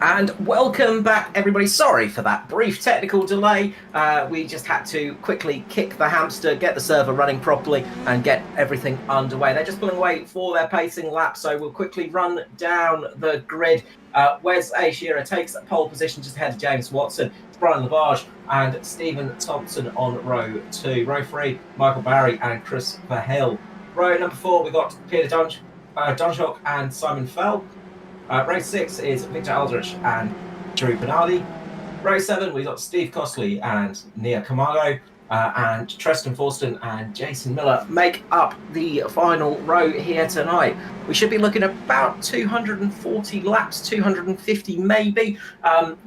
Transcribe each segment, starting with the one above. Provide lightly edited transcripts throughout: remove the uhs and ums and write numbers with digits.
And welcome back, everybody. Sorry for that brief technical delay. We just had to quickly kick the hamster, get the server running properly, and get everything underway. They're just pulling away for their pacing lap, so we'll quickly run down the grid. Wes A. Shearer takes pole position just ahead of James Watson. It's Brian Lavage and Stephen Thompson on row 2. Row 3, Michael Barry and Chris Verhill. Row number 4, we've got Peter Donchok and Simon Fell. Row 6 is Victor Aldrich and Drew Bernardi. Row 7, we've got Steve Costley and Nia Camargo. And Treston Forston and Jason Miller make up the final row here tonight. We should be looking at about 240 laps, 250 maybe,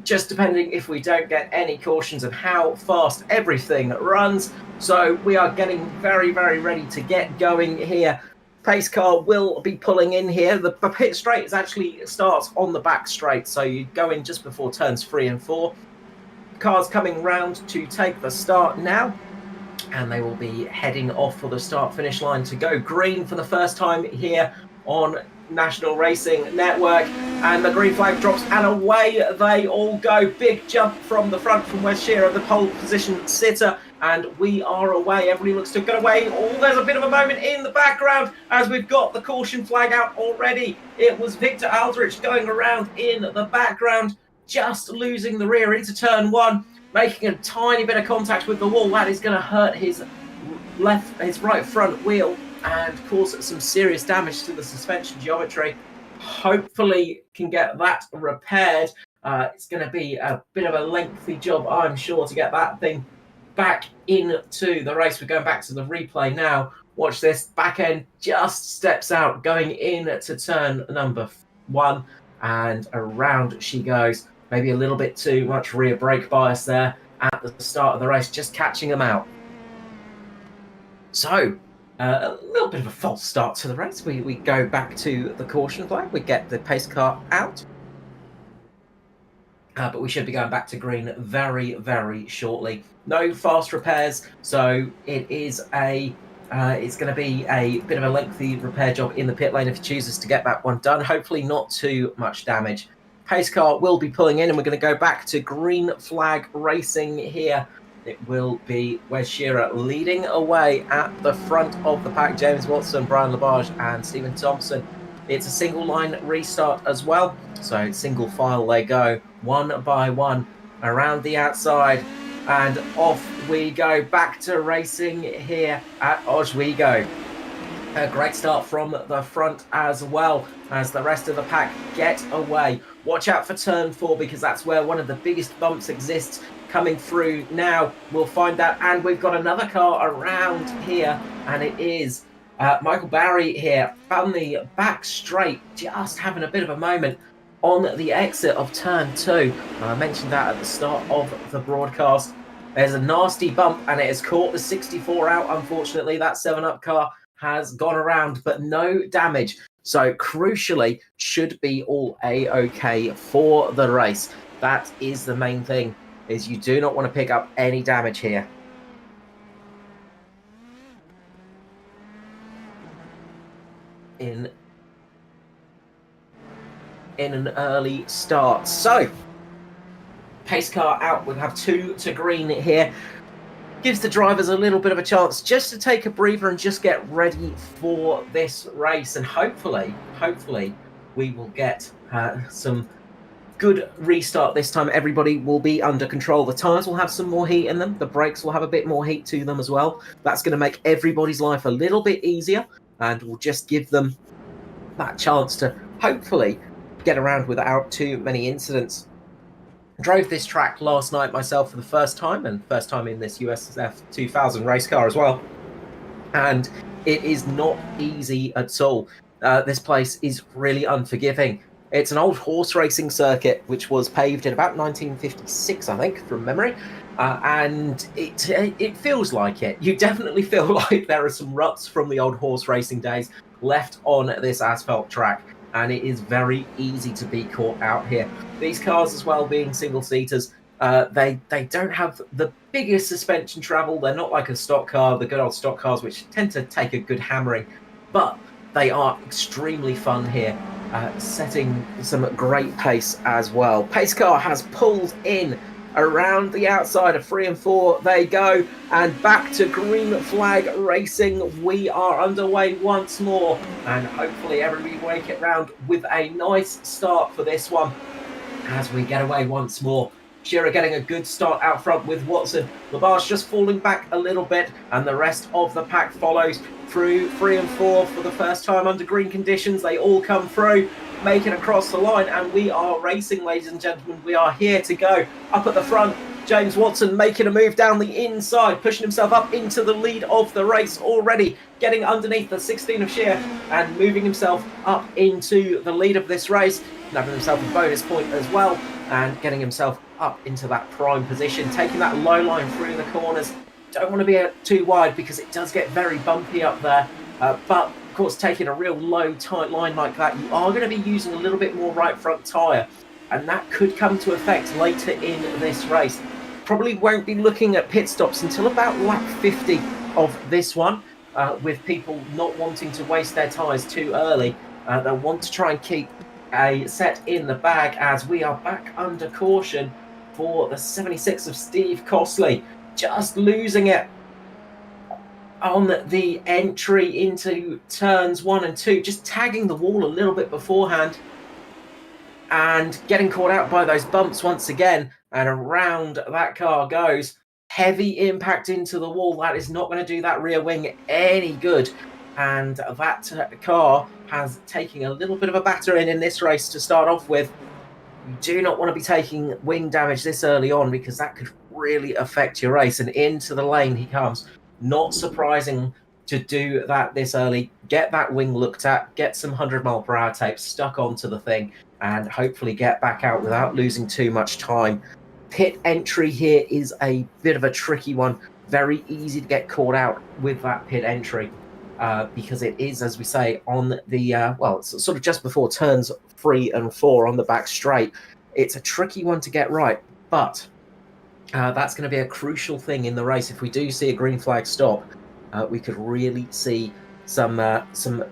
just depending if we don't get any cautions and how fast everything runs. So we are getting very, very ready to get going here. Pace car will be pulling in here. The pit straight is actually starts on the back straight, so you go in just before turns 3 and 4. Cars coming round to take the start now, and they will be heading off for the start-finish line to go green for the first time here on National Racing Network. And the green flag drops, and away they all go. Big jump from the front from Wes Shearer, the pole position sitter. And we are away. Everybody looks to get away. Oh, there's a bit of a moment in the background as we've got the caution flag out already. It was Victor Aldrich going around in the background, just losing the rear into turn 1, making a tiny bit of contact with the wall. That is going to hurt his right front wheel and cause some serious damage to the suspension geometry. Hopefully can get that repaired. It's going to be a bit of a lengthy job, I'm sure, to get that thing back into the race. We're going back to the replay now. Watch this. Back end just steps out, going into turn number 1, and around she goes. Maybe a little bit too much rear brake bias there at the start of the race, just catching them out. So, a little bit of a false start to the race. We go back to the caution flag. We get the pace car out. But we should be going back to green very, very shortly. No fast repairs, so it is it's going to be a bit of a lengthy repair job in the pit lane if he chooses to get that one done. Hopefully not too much damage. Pace car will be pulling in, and we're going to go back to green flag racing here. It will be Wes Shearer leading away at the front of the pack. James Watson, Brian Lavage and Stephen Thompson. It's a single line restart as well, so single file they go, one by one around the outside, and off we go back to racing here at Oswego. A great start from the front as well as the rest of the pack get away. Watch out for turn 4 because that's where one of the biggest bumps exists. Coming through now, we'll find that, and we've got another car around here, and it is Michael Barry here on the back straight, just having a bit of a moment on the exit of turn 2. I mentioned that at the start of the broadcast. There's a nasty bump, and it has caught the 64 out. Unfortunately, that 7-Up car has gone around, but no damage. So crucially, should be all A-OK for the race. That is the main thing, is you do not want to pick up any damage here. In an early start. So, pace car out. We'll have 2 to green here. Gives the drivers a little bit of a chance just to take a breather and just get ready for this race. And hopefully we will get some good restart this time. Everybody will be under control. The tyres will have some more heat in them. The brakes will have a bit more heat to them as well. That's going to make everybody's life a little bit easier, and will just give them that chance to hopefully get around without too many incidents. Drove this track last night myself for the first time, and first time in this USF 2000 race car as well. And it is not easy at all. This place is really unforgiving. It's an old horse racing circuit which was paved in about 1956, I think, from memory. And it feels like it. You definitely feel like there are some ruts from the old horse racing days left on this asphalt track. And it is very easy to be caught out here. These cars as well, being single-seaters, they don't have the biggest suspension travel. They're not like a stock car, the good old stock cars, which tend to take a good hammering. But they are extremely fun here. setting some great pace as well. Pace car has pulled in around the outside of 3 and 4. They go, and back to green flag racing. We are underway once more, and hopefully everybody will make it round with a nice start for this one as we get away once more. Shearer getting a good start out front with Watson. Labarge just falling back a little bit, and the rest of the pack follows through 3 and 4 for the first time under green conditions. They all come through, make it across the line, and we are racing, ladies and gentlemen. We are here to go. Up at the front, James Watson making a move down the inside, pushing himself up into the lead of the race already, getting underneath the 16 of Shearer and moving himself up into the lead of this race, having himself a bonus point as well, and getting himself up into that prime position, taking that low line through the corners. Don't want to be too wide because it does get very bumpy up there, but of course taking a real low tight line like that, you are going to be using a little bit more right front tyre, and that could come to effect later in this race. Probably won't be looking at pit stops until about lap 50 of this one, with people not wanting to waste their tyres too early. They'll want to try and keep a set in the bag as we are back under caution for the 76 of Steve Costley, just losing it on the entry into turns 1 and 2, just tagging the wall a little bit beforehand and getting caught out by those bumps once again, and around that car goes. Heavy impact into the wall. That is not going to do that rear wing any good, and that car has taken a little bit of a battering in this race to start off with. You do not want to be taking wing damage this early on because that could really affect your race, and into the lane he comes. Not surprising to do that this early. Get that wing looked at, get some 100 mph tape stuck onto the thing, and hopefully get back out without losing too much time. Pit entry here is a bit of a tricky one. Very easy to get caught out with that pit entry. Because it is, as we say, on the, well, it's sort of just before turns 3 and 4 on the back straight. It's a tricky one to get right, but that's going to be a crucial thing in the race. If we do see a green flag stop, we could really see some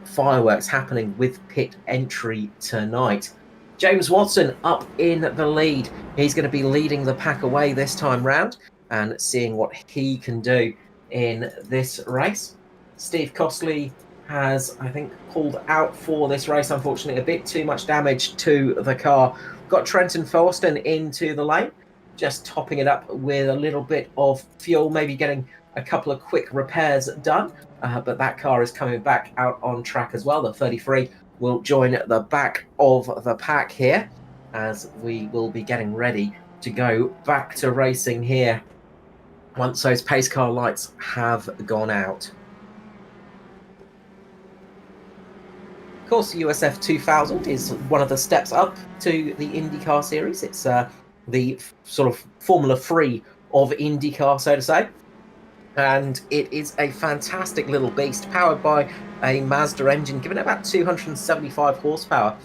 fireworks happening with pit entry tonight. James Watson up in the lead. He's going to be leading the pack away this time round and seeing what he can do in this race. Steve Costley has, I think, pulled out for this race, unfortunately. A bit too much damage to the car. Got Trenton Forston into the lane, just topping it up with a little bit of fuel, maybe getting a couple of quick repairs done. But that car is coming back out on track as well. The 33 will join the back of the pack here as we will be getting ready to go back to racing here once those pace car lights have gone out. Of course, USF 2000 is one of the steps up to the IndyCar series. It's the sort of Formula 3 of IndyCar, so to say. And it is a fantastic little beast, powered by a Mazda engine, given it about 275 horsepower.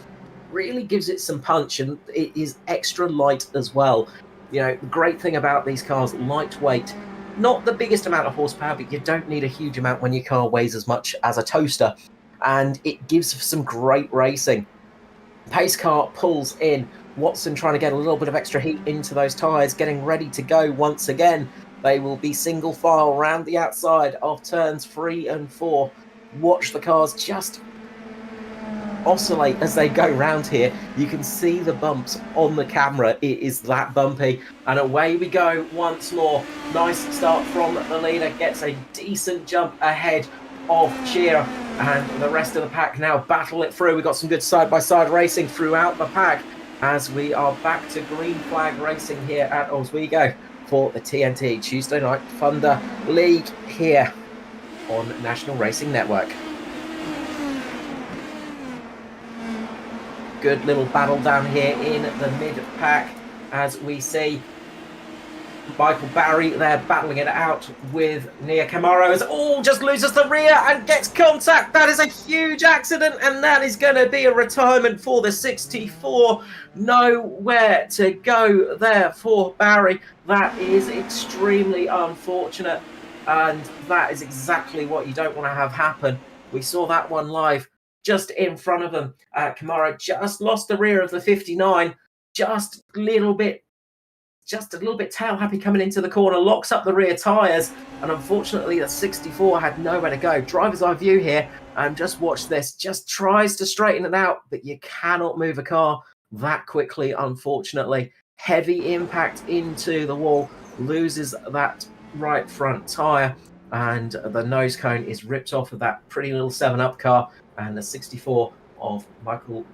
Really gives it some punch, and it is extra light as well. You know, the great thing about these cars, lightweight. Not the biggest amount of horsepower, but you don't need a huge amount when your car weighs as much as a toaster. And it gives some great racing. Pace car pulls in. Watson trying to get a little bit of extra heat into those tyres, getting ready to go once again. They will be single file round the outside of turns 3 and 4. Watch the cars just oscillate as they go round here. You can see the bumps on the camera. It is that bumpy. And away we go once more. Nice start from the leader. Gets a decent jump ahead of Shearer, and the rest of the pack now battle it through. We've got some good side-by-side racing throughout the pack as we are back to green flag racing here at Oswego for the TNT Tuesday Night Thunder League here on National Racing Network. Good little battle down here in the mid-pack as we see Michael Barry there battling it out with Nia Camaro as just loses the rear and gets contact. That is a huge accident, and that is going to be a retirement for the 64. Nowhere to go there for Barry. That is extremely unfortunate, and that is exactly what you don't want to have happen. We saw that one live. just in front of them. Camaro just lost the rear of the 59, just a little bit tail happy coming into the corner, locks up the rear tyres, and unfortunately the 64 had nowhere to go. Driver's eye view here, and just watch this, just tries to straighten it out, but you cannot move a car that quickly, unfortunately. Heavy impact into the wall, loses that right front tyre, and the nose cone is ripped off of that pretty little 7-Up car, and the 64 of Michael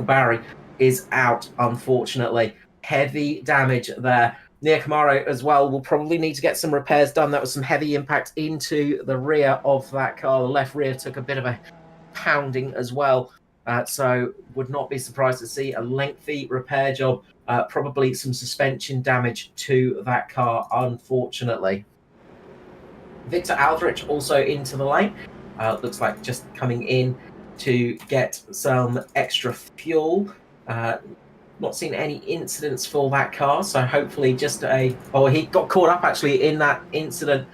Barry is out, unfortunately. Heavy damage there. Near Camaro as well will probably need to get some repairs done. That was some heavy impact into the rear of that car. The left rear took a bit of a pounding as well. So would not be surprised to see a lengthy repair job. Probably some suspension damage to that car, unfortunately. Victor Aldrich also into the lane. Looks like just coming in to get some extra fuel. Not seen any incidents for that car, so hopefully just he got caught up actually in that incident.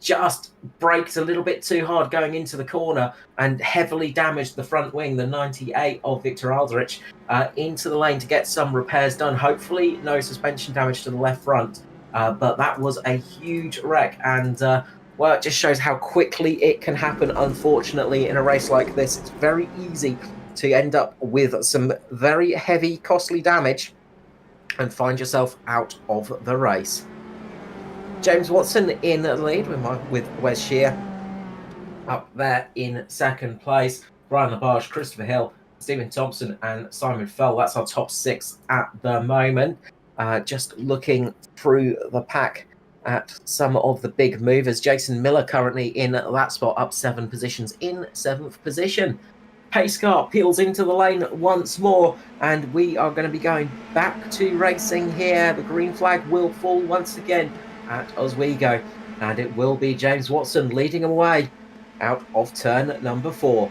Just braked a little bit too hard going into the corner and heavily damaged the front wing, the 98 of Victor Aldrich, into the lane to get some repairs done. Hopefully no suspension damage to the left front, but that was a huge wreck, and well, it just shows how quickly it can happen, unfortunately, in a race like this. It's very easy to end up with some very heavy, costly damage and find yourself out of the race. James Watson in the lead with Wes Shear up there in second place. Brian Labarge, Christopher Hill, Stephen Thompson and Simon Fell. That's our top 6 at the moment. Just looking through the pack at some of the big movers. Jason Miller currently in that spot, up 7 positions in 7th position. Pace car peels into the lane once more, and we are going to be going back to racing here. The green flag will fall once again at Oswego, and it will be James Watson leading away out of turn number 4.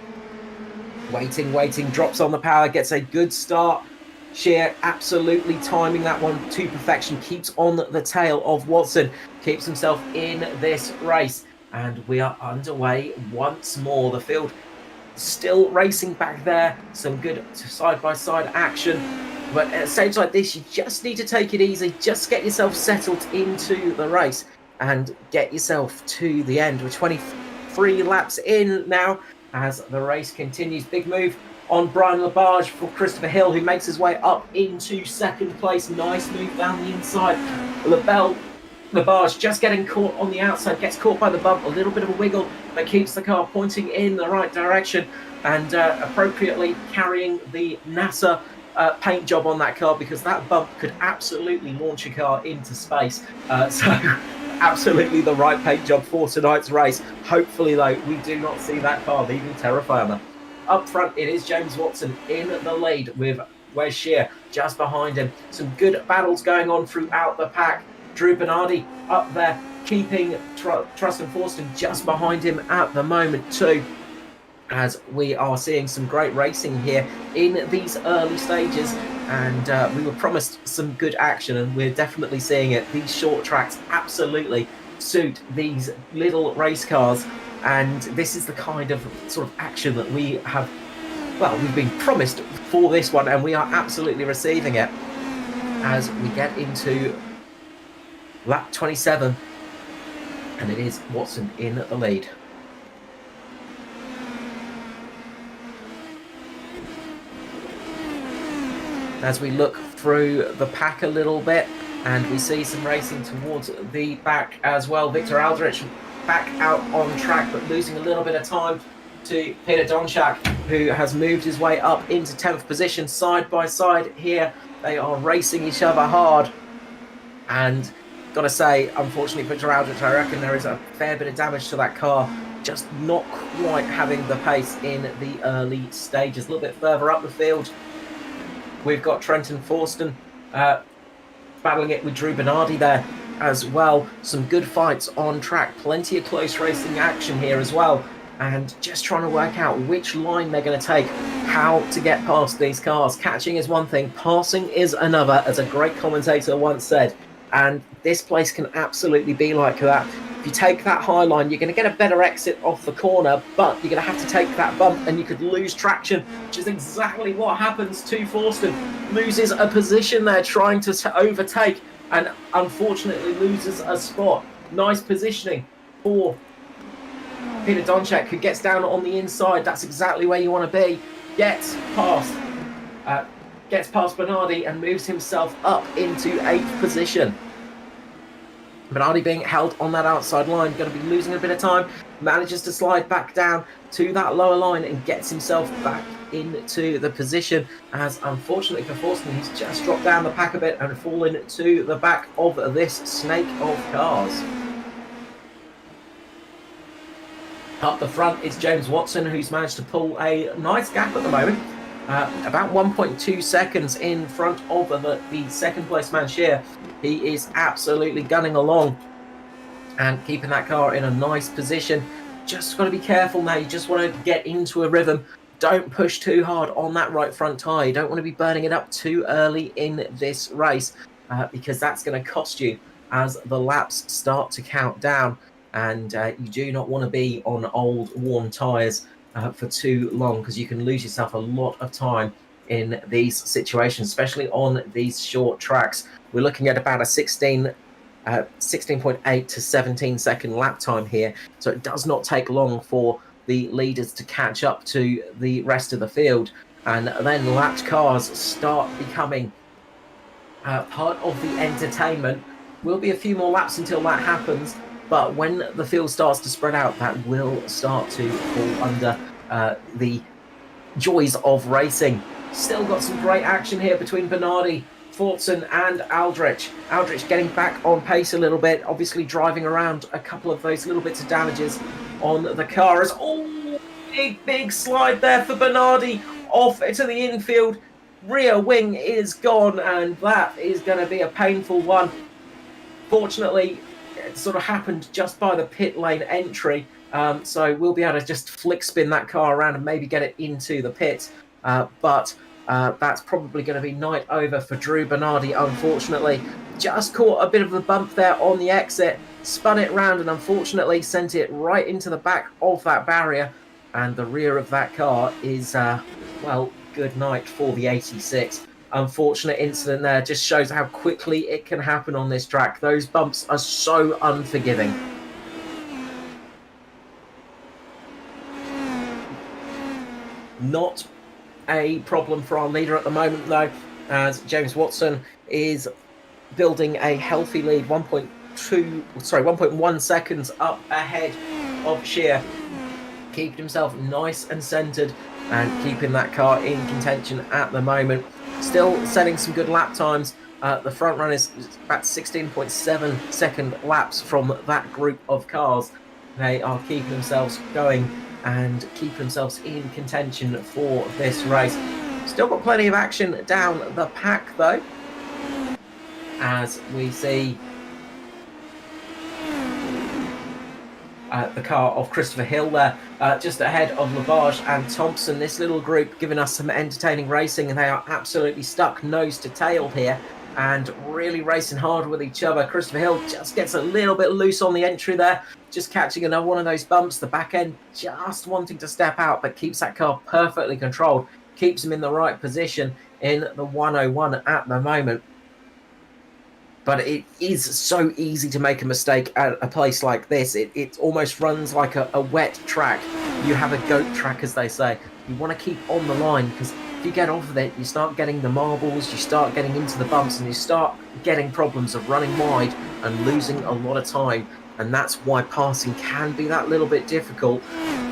Waiting, drops on the power, gets a good start. Shear absolutely timing that one to perfection, keeps on the tail of Watson, keeps himself in this race, and we are underway once more. The field still racing back there, some good side-by-side action, but at a stage like this you just need to take it easy, just get yourself settled into the race and get yourself to the end. We're 23 laps in now as the race continues. Big move on Brian Labarge for Christopher Hill, who makes his way up into second place. Nice move down the inside. Labarge just getting caught on the outside, gets caught by the bump, a little bit of a wiggle, but keeps the car pointing in the right direction and appropriately carrying the NASA paint job on that car, because that bump could absolutely launch a car into space. So absolutely the right paint job for tonight's race. Hopefully, though, we do not see that car leaving Terra Firma. Up front, it is James Watson in the lead with Wes Shear just behind him. Some good battles going on throughout the pack. Drew Bernardi up there, keeping Trustin Forston just behind him at the moment too, as we are seeing some great racing here in these early stages, and we were promised some good action, and we're definitely seeing it. These short tracks absolutely suit these little race cars, and this is the kind of sort of action that we have, well, we've been promised for this one, and we are absolutely receiving it as we get into lap 27, and it is Watson in the lead. As we look through the pack a little bit, and we see some racing towards the back as well. Victor Aldrich back out on track, but losing a little bit of time to Peter Donchak, who has moved his way up into 10th position. Side by side here, they are racing each other hard, and got to say, unfortunately, Victor Aldrich, I reckon there is a fair bit of damage to that car, just not quite having the pace in the early stages. A little bit further up the field, we've got Trenton Forston battling it with Drew Bernardi there as well. Some good fights on track, plenty of close racing action here as well, and just trying to work out which line they're going to take, how to get past these cars. Catching is one thing, passing is another, as a great commentator once said. And this place can absolutely be like that. If you take that high line, you're going to get a better exit off the corner, but you're going to have to take that bump and you could lose traction, which is exactly what happens to Forster. Loses a position there trying to overtake and unfortunately loses a spot. Nice positioning for Peter Donchek, who gets down on the inside. That's exactly where you want to be. Gets past Bernardi and moves himself up into 8th position. Bernardi being held on that outside line, going to be losing a bit of time, manages to slide back down to that lower line and gets himself back into the position, as unfortunately for Forster, he's just dropped down the pack a bit and fallen to the back of this snake of cars. Up the front is James Watson, who's managed to pull a nice gap at the moment. About 1.2 seconds in front of the second place man Shear. He is absolutely gunning along and keeping that car in a nice position. Just got to be careful now. You just want to get into a rhythm. Don't push too hard on that right front tyre. You don't want to be burning it up too early in this race because that's going to cost you as the laps start to count down. And you do not want to be on old worn tyres for too long, because you can lose yourself a lot of time in these situations, especially on these short tracks. We're looking at about a 16.8 to 17 second lap time here, so it does not take long for the leaders to catch up to the rest of the field, and then lapped cars start becoming part of the entertainment. Will be a few more laps until that happens, but when the field starts to spread out, that will start to fall under the joys of racing. Still got some great action here between Bernardi, Fortson and Aldrich. Aldrich getting back on pace a little bit, obviously driving around a couple of those little bits of damages on the car. As big slide there for Bernardi off to the infield. Rear wing is gone, and that is going to be a painful one. Fortunately, it sort of happened just by the pit lane entry, so we'll be able to just flick spin that car around and maybe get it into the pit, but that's probably going to be night over for Drew Bernardi. Unfortunately, just caught a bit of a bump there on the exit, spun it round and unfortunately sent it right into the back of that barrier, and the rear of that car is well, good night for the 86. Unfortunate incident there, just shows how quickly it can happen on this track. Those bumps are so unforgiving. Not a problem for our leader at the moment though, as James Watson is building a healthy lead, 1.1 seconds up ahead of Shear, keeping himself nice and centered and keeping that car in contention at the moment. Still setting some good lap times. The front run is about 16.7 second laps from that group of cars. They are keeping themselves going and keep themselves in contention for this race. Still got plenty of action down the pack though, as we see the car of Christopher Hill there, just ahead of Lavage and Thompson. This little group giving us some entertaining racing, and they are absolutely stuck nose to tail here and really racing hard with each other. Christopher Hill just gets a little bit loose on the entry there, just catching another one of those bumps. The back end just wanting to step out, but keeps that car perfectly controlled, keeps him in the right position in the 101 at the moment. But it is so easy to make a mistake at a place like this. It almost runs like a wet track. You have a goat track, as they say. You want to keep on the line, because if you get off of it, you start getting the marbles, you start getting into the bumps, and you start getting problems of running wide and losing a lot of time. And that's why passing can be that little bit difficult,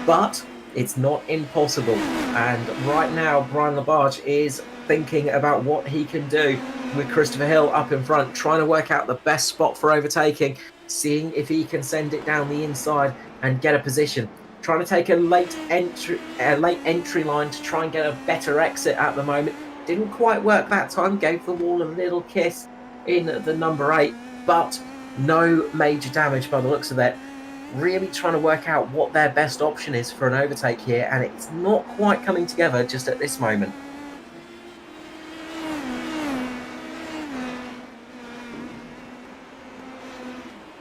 but it's not impossible. And right now, Brian Labarge is thinking about what he can do with Christopher Hill up in front, trying to work out the best spot for overtaking, seeing if he can send it down the inside and get a position. Trying to take a late entry line to try and get a better exit at the moment. Didn't quite work that time, gave the wall a little kiss in the number 8, but no major damage by the looks of it. Really trying to work out what their best option is for an overtake here, and it's not quite coming together just at this moment.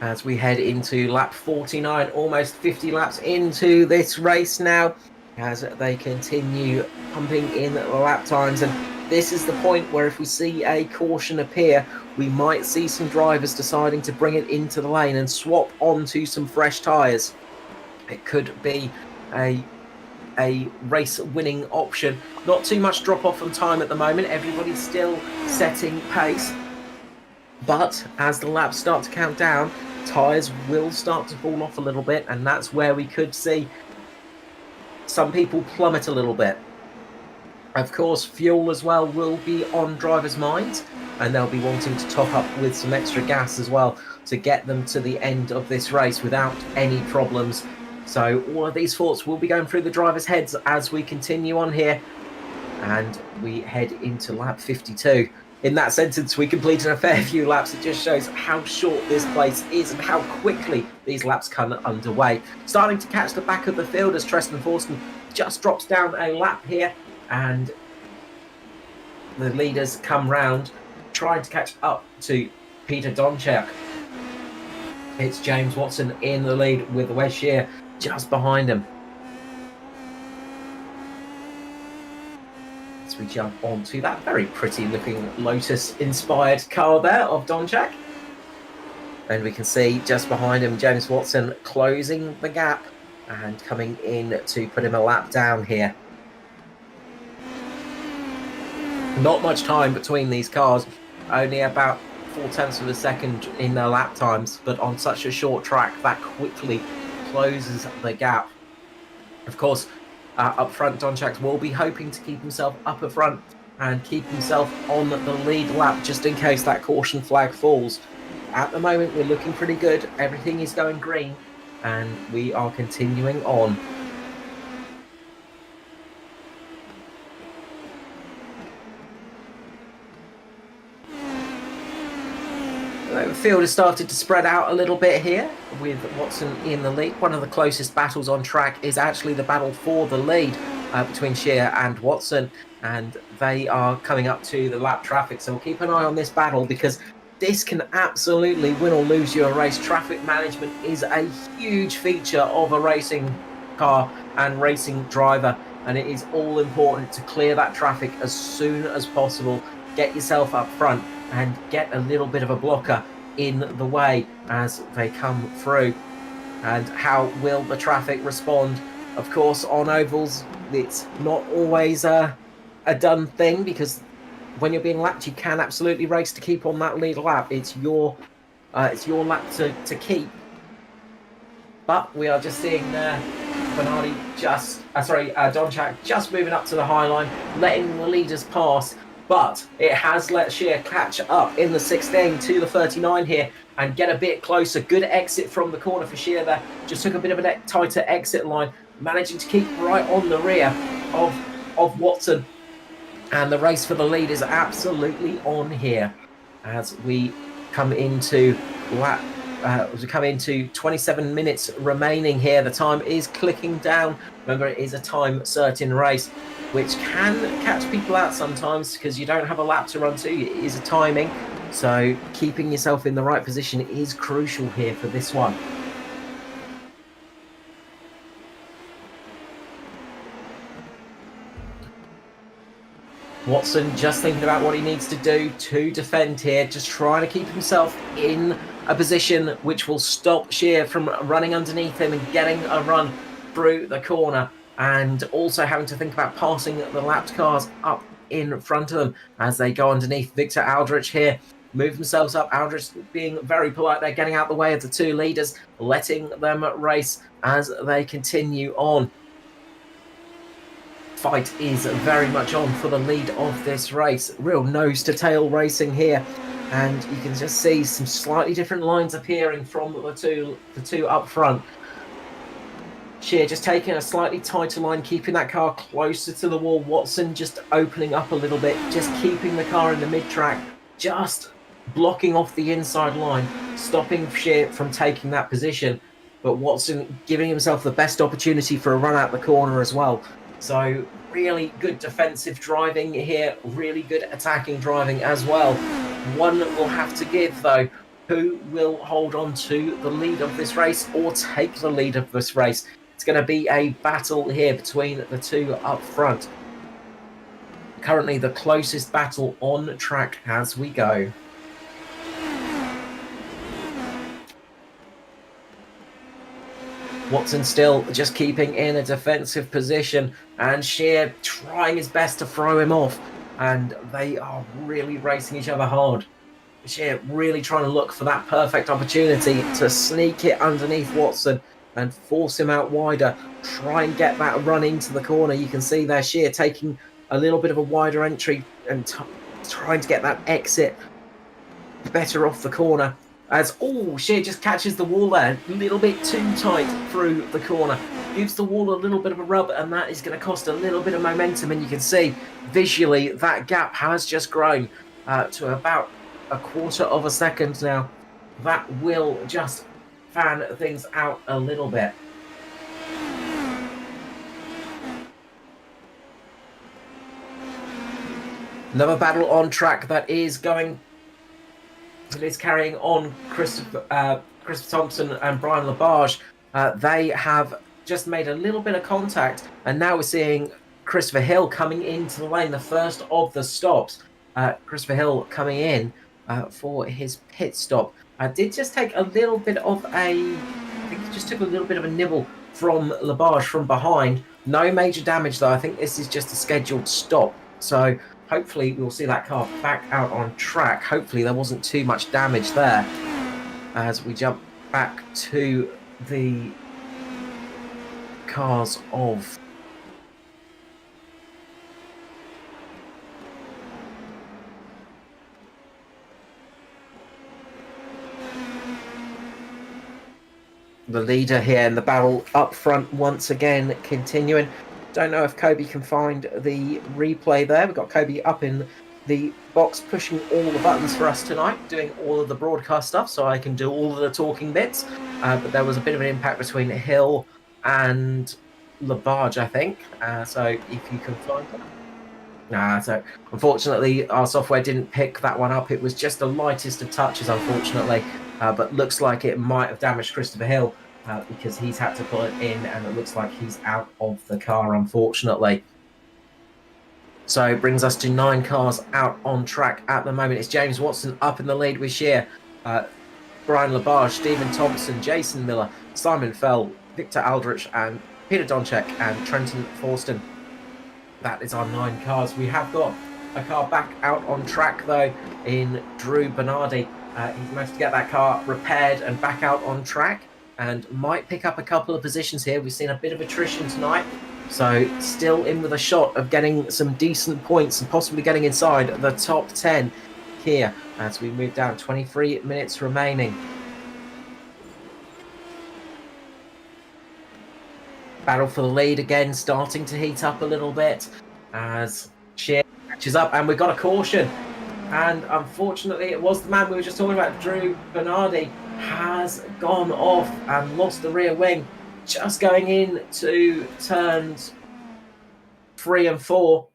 as we head into lap 49, almost 50 laps into this race now, as they continue pumping in the lap times. And this is the point where if we see a caution appear, we might see some drivers deciding to bring it into the lane and swap onto some fresh tyres. It could be a race winning option. Not too much drop off on time at the moment. Everybody's still setting pace. But as the laps start to count down, tyres will start to fall off a little bit, and that's where we could see some people plummet a little bit. Of course, fuel as well will be on drivers' minds, and they'll be wanting to top up with some extra gas as well to get them to the end of this race without any problems. So all of these thoughts will be going through the drivers' heads as we continue on here, and we head into lap 52. In that sentence, we completed a fair few laps. It just shows how short this place is and how quickly these laps come underway. Starting to catch the back of the field as Tristan Forston just drops down a lap here, and the leaders come round trying to catch up to Peter Donchak. It's James Watson in the lead with Wes Shear just behind him. As we jump onto that very pretty looking Lotus inspired car there of Donchak. And we can see just behind him James Watson closing the gap and coming in to put him a lap down here. Not much time between these cars, only about 0.4 of a second in their lap times, but on such a short track that quickly closes the gap. Of course, up front, Donchak will be hoping to keep himself up at front and keep himself on the lead lap just in case that caution flag falls. At the moment, we're looking pretty good. Everything is going green, and we are continuing on. The field has started to spread out a little bit here with Watson in the lead. One of the closest battles on track is actually the battle for the lead between Shear and Watson, and they are coming up to the lap traffic. So we'll keep an eye on this battle because this can absolutely win or lose you a race. Traffic management is a huge feature of a racing car and racing driver, and it is all important to clear that traffic as soon as possible. Get yourself up front and get a little bit of a blocker in the way as they come through. And how will the traffic respond? Of course, on ovals, it's not always a done thing, because when you're being lapped, you can absolutely race to keep on that lead lap. It's your lap to keep. But we are just seeing Donchak just moving up to the high line, letting the leaders pass. But it has let Shear catch up in the 16 to the 39 here and get a bit closer. Good exit from the corner for Shear there. Just took a bit of a tighter exit line, managing to keep right on the rear of Watson. And the race for the lead is absolutely on here as we come into 27 minutes remaining here. The time is clicking down. Remember, it is a time certain race, which can catch people out sometimes because you don't have a lap to run to. It is a timing, so keeping yourself in the right position is crucial here for this one. Watson just thinking about what he needs to do to defend here, just trying to keep himself in a position which will stop Shear from running underneath him and getting a run through the corner, and also having to think about passing the lapped cars up in front of them as they go underneath. Victor Aldrich here move themselves up. Aldrich being very polite there, getting out the way of the two leaders, letting them race as they continue on. Fight is very much on for the lead of this race. Real nose to tail racing here, and you can just see some slightly different lines appearing from the two up front. Shear just taking a slightly tighter line, keeping that car closer to the wall. Watson just opening up a little bit, just keeping the car in the mid-track, just blocking off the inside line, stopping Shear from taking that position. But Watson giving himself the best opportunity for a run out the corner as well. So really good defensive driving here, really good attacking driving as well. One will have to give though, who will hold on to the lead of this race or take the lead of this race. It's going to be a battle here between the two up front. Currently the closest battle on track as we go. Watson still just keeping in a defensive position, and Shear trying his best to throw him off, and they are really racing each other hard. Shear really trying to look for that perfect opportunity to sneak it underneath Watson and force him out wider, try and get that run into the corner. You can see there Shear taking a little bit of a wider entry and trying to get that exit better off the corner. As, Shear just catches the wall there, a little bit too tight through the corner. Gives the wall a little bit of a rub, and that is going to cost a little bit of momentum. And you can see visually that gap has just grown to about a quarter of a second now. That will just fan things out a little bit. Another battle on track that is carrying on Christopher Thompson and Brian Labarge. They have just made a little bit of contact, and now we're seeing Christopher Hill coming into the lane, the first of the stops. Christopher Hill coming in for his pit stop. Did just take a little bit of I think he just took a little bit of a nibble from Labarge from behind. No major damage though. I think this is just a scheduled stop. So hopefully we'll see that car back out on track. Hopefully there wasn't too much damage there as we jump back to the cars of the leader here in the battle up front once again continuing. Don't know if Kobe can find the replay there. We've got Kobe up in the box pushing all the buttons for us tonight, doing all of the broadcast stuff, so I can do all of the talking bits. But there was a bit of an impact between Hill and Labarge, I think. So if you can find that. So unfortunately, our software didn't pick that one up. It was just the lightest of touches, unfortunately. But looks like it might have damaged Christopher Hill because he's had to pull it in, and it looks like he's out of the car, unfortunately. So it brings us to 9 cars out on track at the moment. It's James Watson up in the lead with Shear, Brian Labarge, Stephen Thompson, Jason Miller, Simon Fell, Victor Aldrich, and Peter Donchek and Trenton Forston. That is our 9 cars. We have got a car back out on track, though, in Drew Bernardi. He's managed to get that car repaired and back out on track and might pick up a couple of positions here. We've seen a bit of attrition tonight, so still in with a shot of getting some decent points and possibly getting inside the top 10 here as we move down. 23 minutes remaining. Battle for the lead again, starting to heat up a little bit as Shear catches up, and we've got a caution. And unfortunately, it was the man we were just talking about, Drew Bernardi, has gone off and lost the rear wing, just going into turns 3 and 4.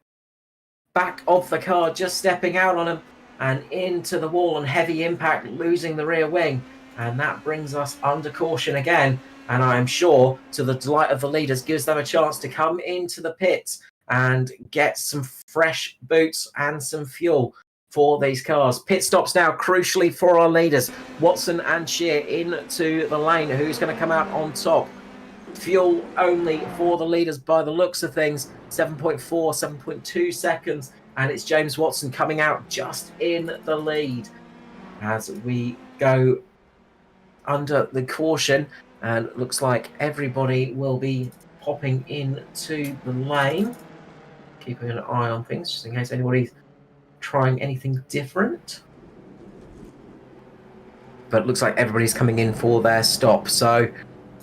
Back of the car, just stepping out on him and into the wall on heavy impact, losing the rear wing. And that brings us under caution again. And I am sure, to the delight of the leaders, gives them a chance to come into the pits and get some fresh boots and some fuel for these cars. Pit stops now, crucially for our leaders. Watson and Shear into the lane. Who's going to come out on top? Fuel only for the leaders by the looks of things. 7.4, 7.2 seconds. And it's James Watson coming out just in the lead as we go under the caution. And it looks like everybody will be popping into the lane. Keeping an eye on things just in case anybody's trying anything different. But it looks like everybody's coming in for their stop. So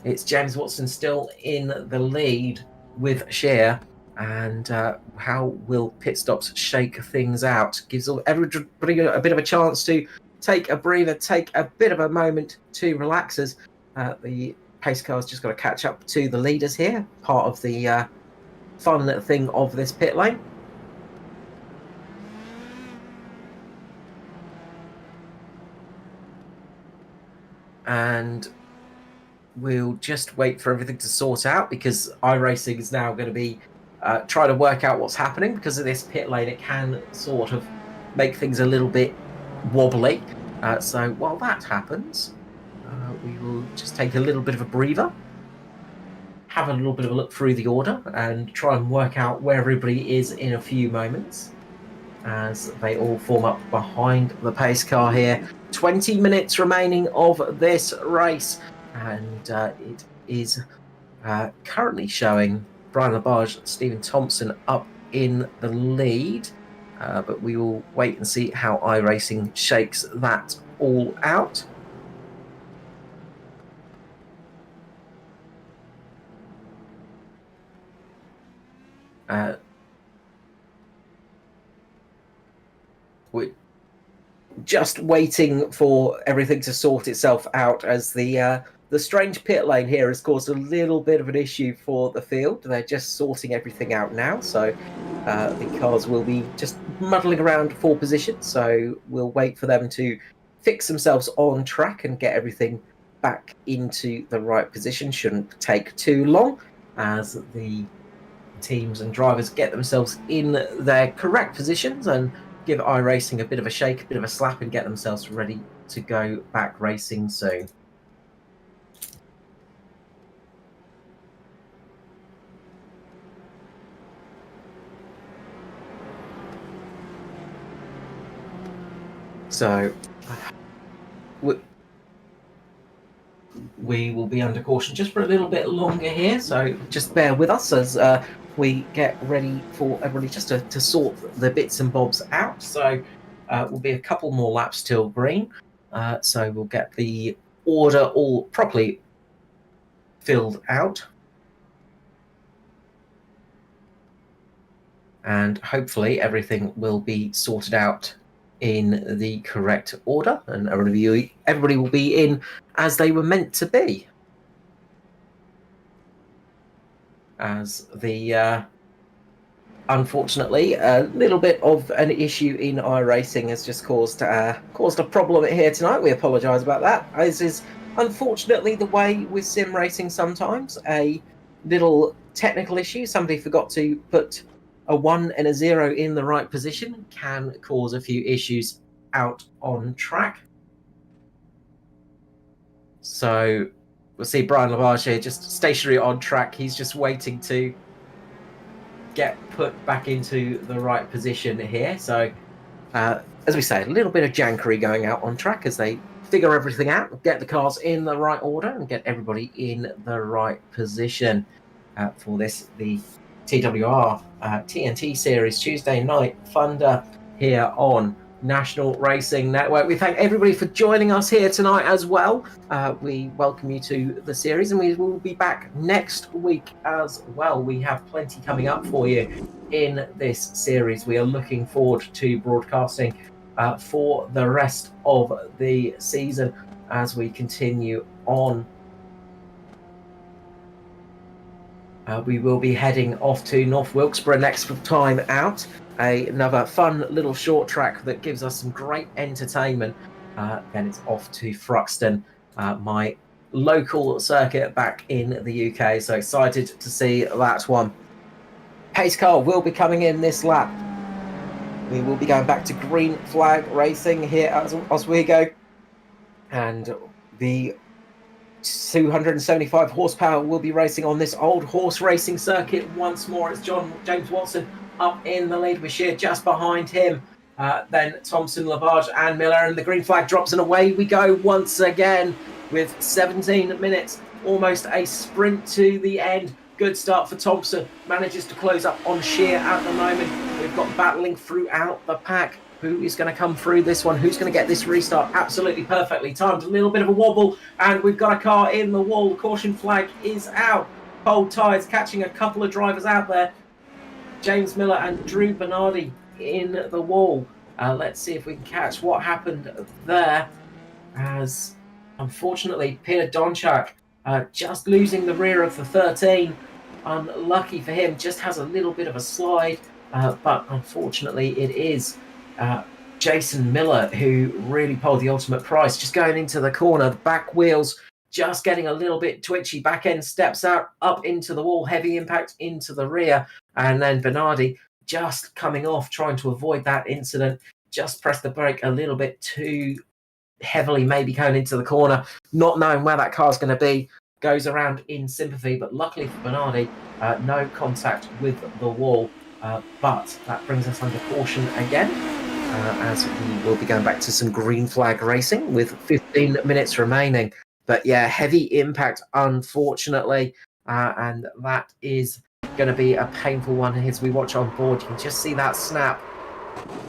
it's James Watson still in the lead with Shear. And how will pit stops shake things out? Gives everybody a bit of a chance to take a breather, take a bit of a moment to relax as the pace car's just got to catch up to the leaders here. Part of the fun little thing of this pit lane. and we'll just wait for everything to sort out, because iRacing is now going to be trying to work out what's happening. Because of this pit lane, it can sort of make things a little bit wobbly. So while that happens, we will just take a little bit of a breather, have a little bit of a look through the order, and try and work out where everybody is in a few moments as they all form up behind the pace car here. 20 minutes remaining of this race, and it is currently showing Brian Labarge and Stephen Thompson up in the lead, but we will wait and see how iRacing shakes that all out. We're just waiting for everything to sort itself out, as the strange pit lane here has caused a little bit of an issue for the field. They're just sorting everything out now, so the cars will be just muddling around for position. So we'll wait for them to fix themselves on track and get everything back into the right position. Shouldn't take too long, as the teams and drivers get themselves in their correct positions and give iRacing a bit of a shake, a bit of a slap, and get themselves ready to go back racing soon. So we will be under caution just for a little bit longer here, so just bear with us as we get ready for everybody just to sort the bits and bobs out. So will be a couple more laps till green, so we'll get the order all properly filled out, and hopefully everything will be sorted out in the correct order, and everybody will be in as they were meant to be. As the unfortunately a little bit of an issue in iRacing has just caused a problem here tonight. We apologise about that. This is unfortunately the way with sim racing sometimes. A little technical issue, somebody forgot to put a 1 and a 0 in the right position, can cause a few issues out on track. So we'll see Brian Labarge here just stationary on track. He's just waiting to get put back into the right position here. So as we say, a little bit of jankery going out on track as they figure everything out, get the cars in the right order, and get everybody in the right position for this, the TWR TNT Series Tuesday Night Thunder here on National Racing Network. We thank everybody for joining us here tonight as well. We welcome you to the series, and we will be back next week as well. We have plenty coming up for you in this series. We are looking forward to broadcasting for the rest of the season as we continue on. We will be heading off to North Wilkesboro next time out. Another fun little short track that gives us some great entertainment. Then it's off to Thruxton, my local circuit back in the UK. So excited to see that one. Pace car will be coming in this lap. We will be going back to green flag racing here at Oswego. And the 275 horsepower will be racing on this old horse racing circuit once more. It's James Watson up in the lead with Shear just behind him. Then Thompson, Labarge and Miller, and the green flag drops, and away we go once again with 17 minutes, almost a sprint to the end. Good start for Thompson, manages to close up on Shear at the moment. We've got battling throughout the pack. Who is going to come through this one? Who's going to get this restart absolutely perfectly timed? A little bit of a wobble, and we've got a car in the wall. Caution flag is out. Cold tides catching a couple of drivers out there. James Miller and Drew Bernardi in the wall. Let's see if we can catch what happened there, as unfortunately Peter Donchak just losing the rear of the 13. Unlucky for him, just has a little bit of a slide, but unfortunately it is Jason Miller, who really pulled the ultimate price, just going into the corner, the back wheels just getting a little bit twitchy, back end steps out, up into the wall, heavy impact into the rear, and then Bernardi just coming off, trying to avoid that incident, just pressed the brake a little bit too heavily, maybe going into the corner, not knowing where that car's going to be, goes around in sympathy, but luckily for Bernardi, no contact with the wall, but that brings us under caution again, as we will be going back to some green flag racing with 15 minutes remaining. But yeah, heavy impact, unfortunately, and that is going to be a painful one as we watch on board. You can just see that snap,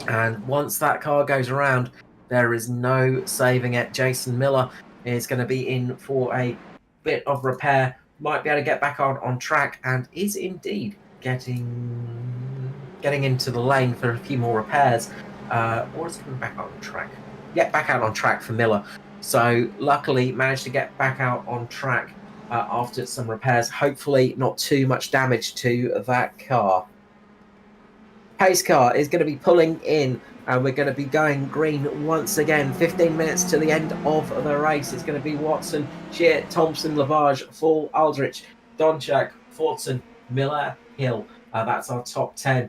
and once that car goes around, there is no saving it. Jason Miller is going to be in for a bit of repair, might be able to get back on track, and is indeed getting into the lane for a few more repairs, or is coming back on track. Yeah, back out on track for Miller. So luckily managed to get back out on track after some repairs. Hopefully not too much damage to that car. Pace car is going to be pulling in, and we're going to be going green once again. 15 minutes to the end of the race. It's going to be Watson, Shear, Thompson, Lavage, Fall, Aldrich, Donchak, Fortson, Miller, Hill. That's our top 10.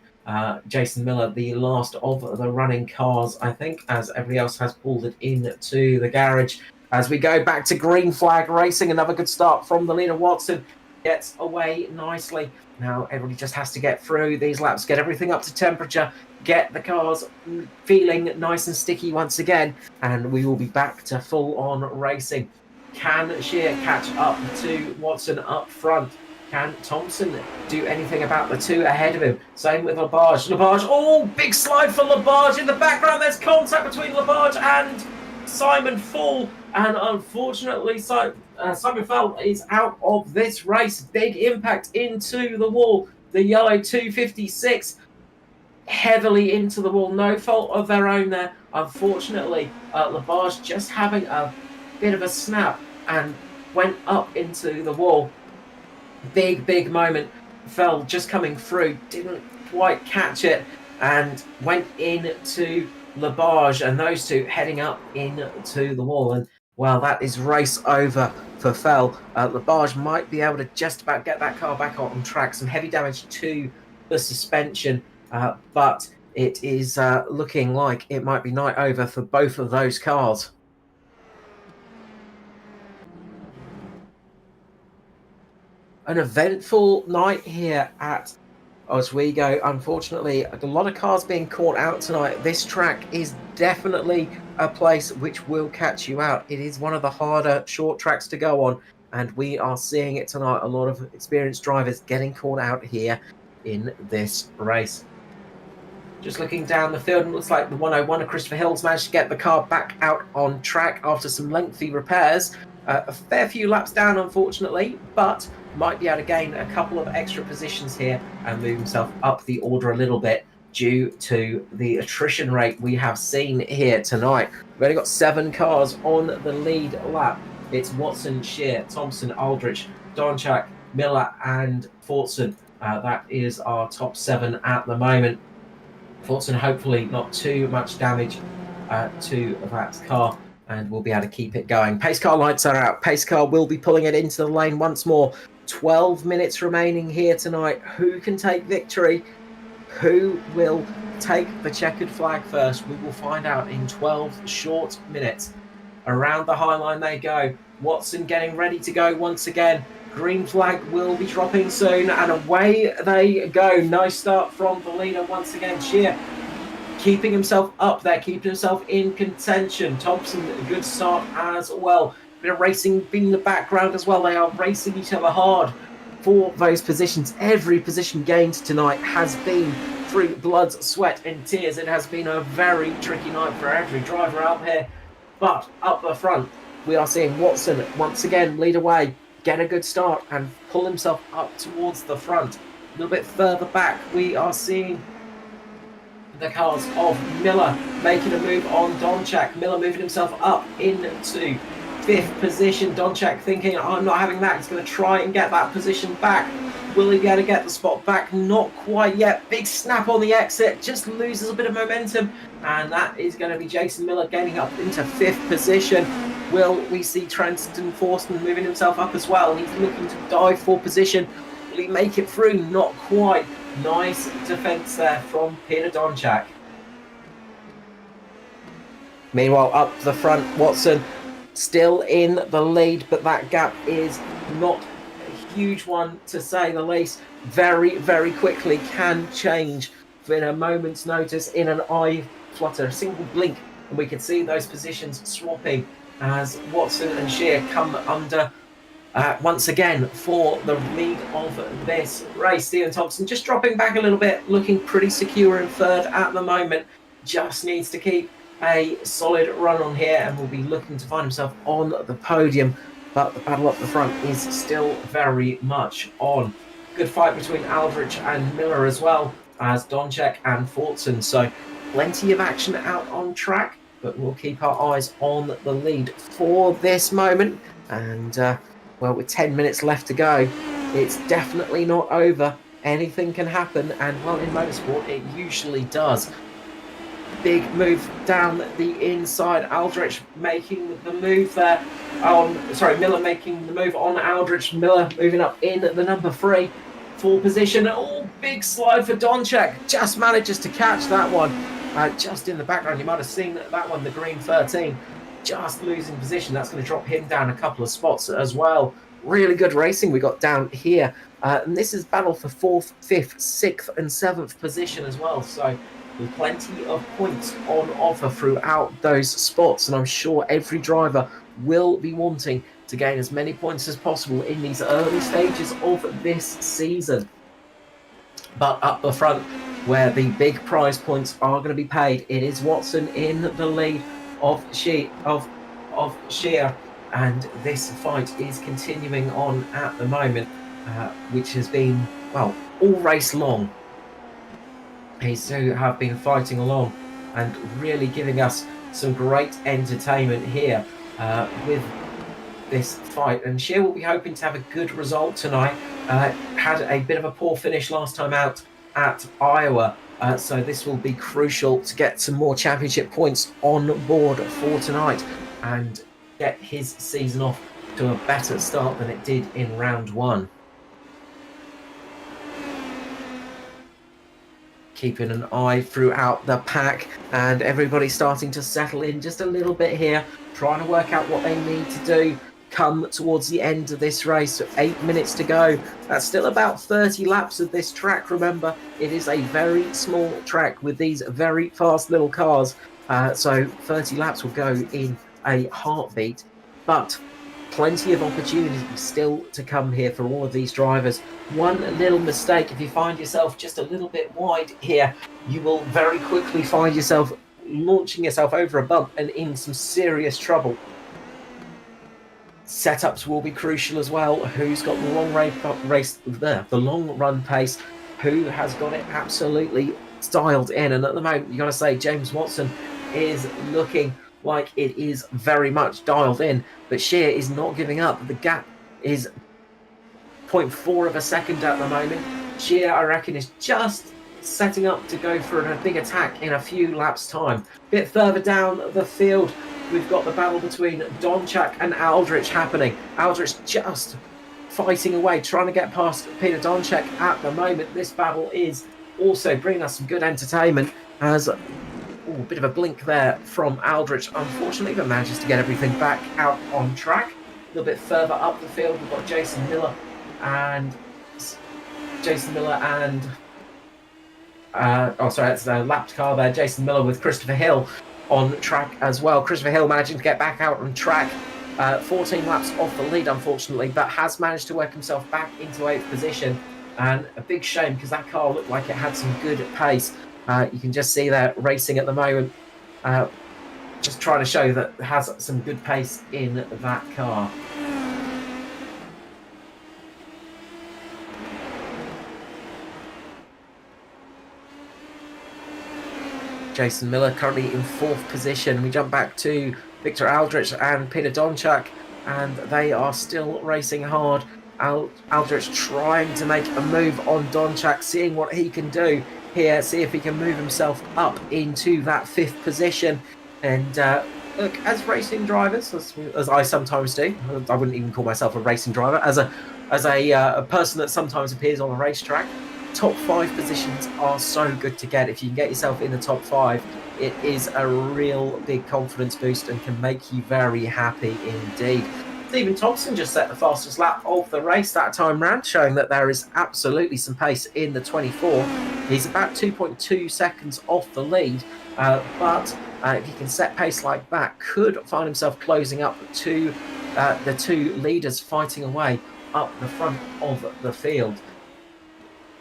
Jason Miller, the last of the running cars, I think, as everybody else has pulled it into the garage. As we go back to green flag racing, another good start from the leader. Watson gets away nicely. Now everybody just has to get through these laps, get everything up to temperature, get the cars feeling nice and sticky once again, and we will be back to full-on racing. Can Shear catch up to Watson up front? Can Thompson do anything about the two ahead of him? Same with Lavage. Lavage, oh, big slide for Lavage. In the background, there's contact between Lavage and Simon Fall. And unfortunately, Simon Fall is out of this race. Big impact into the wall. The yellow 256 heavily into the wall. No fault of their own there. Unfortunately, Lavage just having a bit of a snap and went up into the wall. Big moment. Fell just coming through, didn't quite catch it, and went into Lavage, and those two heading up into the wall. And well, that is race over for Fell. Lavage might be able to just about get that car back on track. Some heavy damage to the suspension, but it is looking like it might be night over for both of those cars. An eventful night here at Oswego. Unfortunately, a lot of cars being caught out tonight. This track is definitely a place which will catch you out. It is one of the harder short tracks to go on, and we are seeing it tonight. A lot of experienced drivers getting caught out here in this race. Just looking down the field, it looks like the 101 of Christopher Hill's managed to get the car back out on track after some lengthy repairs. A fair few laps down, unfortunately, but might be able to gain a couple of extra positions here and move himself up the order a little bit due to the attrition rate we have seen here tonight. We've only got 7 cars on the lead lap. It's Watson, Shear, Thompson, Aldrich, Donchak, Miller, and Fortson. That is our top 7 at the moment. Fortson hopefully not too much damage to that car, and we'll be able to keep it going. Pace car lights are out. Pace car will be pulling it into the lane once more. 12 minutes remaining here tonight. Who can take victory? Who will take the checkered flag first? We will find out in 12 short minutes. Around the high line they go. Watson getting ready to go once again. Green flag will be dropping soon, and away they go. Nice start from the leader once again. Shear keeping himself up there, keeping himself in contention. Thompson, a good start as well. Bit of racing in the background as well. They are racing each other hard for those positions. Every position gained tonight has been through blood, sweat and tears. It has been a very tricky night for every driver out here. But up the front, we are seeing Watson once again lead away, get a good start and pull himself up towards the front. A little bit further back, we are seeing the cars of Miller making a move on Donchak. Miller moving himself up into 5th position. Donchak thinking, I'm not having that. He's going to try and get that position back. Will he be able to get the spot back? Not quite yet. Big snap on the exit, just loses a bit of momentum, and that is going to be Jason Miller gaining up into 5th position. Will we see Trenton Forstman moving himself up as well? He's looking to dive for position. Will he make it through? Not quite. Nice defense there from Peter Donchak. Meanwhile, up the front, Watson still in the lead, but that gap is not a huge one, to say the least. Very, very quickly can change in a moment's notice, in an eye flutter, a single blink, and we can see those positions swapping as Watson and Shear come under once again for the lead of this race. Stephen Thompson just dropping back a little bit, looking pretty secure in 3rd at the moment. Just needs to keep a solid run on here and will be looking to find himself on the podium, but the battle up the front is still very much on. Good fight between Aldrich and Miller, as well as Donchak and Fortson, so plenty of action out on track, but we'll keep our eyes on the lead for this moment. And well, with 10 minutes left to go, it's definitely not over. Anything can happen, and well, in motorsport it usually does. Big move down the inside. Aldrich making the move there. Miller making the move on Aldrich. Miller moving up in the number 3 full position. Oh, big slide for Donchak. Just manages to catch that one. Just in the background, you might have seen that one, the green 13. Just losing position. That's going to drop him down a couple of spots as well. Really good racing we got down here. And this is battle for 4th, 5th, 6th and 7th position as well. So with plenty of points on offer throughout those spots, and I'm sure every driver will be wanting to gain as many points as possible in these early stages of this season. But up the front, where the big prize points are going to be paid, it is Watson in the lead of Shear, and this fight is continuing on at the moment, which has been, well, all race long. These two have been fighting along and really giving us some great entertainment here with this fight. And Shear will be hoping to have a good result tonight. Had a bit of a poor finish last time out at Iowa, so this will be crucial to get some more championship points on board for tonight and get his season off to a better start than it did in round 1. Keeping an eye throughout the pack, and everybody starting to settle in just a little bit here, trying to work out what they need to do come towards the end of this race. 8 minutes to go. That's still about 30 laps of this track. Remember, it is a very small track with these very fast little cars, so 30 laps will go in a heartbeat, but plenty of opportunity still to come here for all of these drivers. One little mistake, if you find yourself just a little bit wide here, you will very quickly find yourself launching yourself over a bump and in some serious trouble. Setups will be crucial as well. Who's got the long run pace? Who has got it absolutely dialed in? And at the moment, you got to say James Watson is looking like it is very much dialed in, but Shear is not giving up. The gap is 0.4 of a second at the moment. Shear, I reckon, is just setting up to go for a big attack in a few laps' time. A bit further down the field, we've got the battle between Donchak and Aldrich happening. Aldrich just fighting away, trying to get past Peter Donchak at the moment. This battle is also bringing us some good entertainment as a bit of a blink there from Aldrich, unfortunately, but manages to get everything back out on track. A little bit further up the field, we've got Jason Miller and it's a lapped car there. Jason Miller with Christopher Hill on track as well. Christopher Hill managing to get back out on track. 14 laps off the lead, unfortunately, but has managed to work himself back into 8th position. And a big shame because that car looked like it had some good pace. You can just see that racing at the moment, just trying to show that it has some good pace in that car. Jason Miller currently in 4th position. We jump back to Victor Aldrich and Peter Donchak, and they are still racing hard Aldrich trying to make a move on Donchak, seeing what he can do here, see if he can move himself up into that 5th position. And look, as racing drivers, as I sometimes do, I wouldn't even call myself a racing driver, as a person that sometimes appears on a racetrack, top 5 positions are so good to get. If you can get yourself in the top 5, it is a real big confidence boost and can make you very happy indeed. Stephen Thompson just set the fastest lap of the race that time round, showing that there is absolutely some pace in the 24. He's about 2.2 seconds off the lead, but if he can set pace like that, could find himself closing up to the 2 leaders fighting away up the front of the field.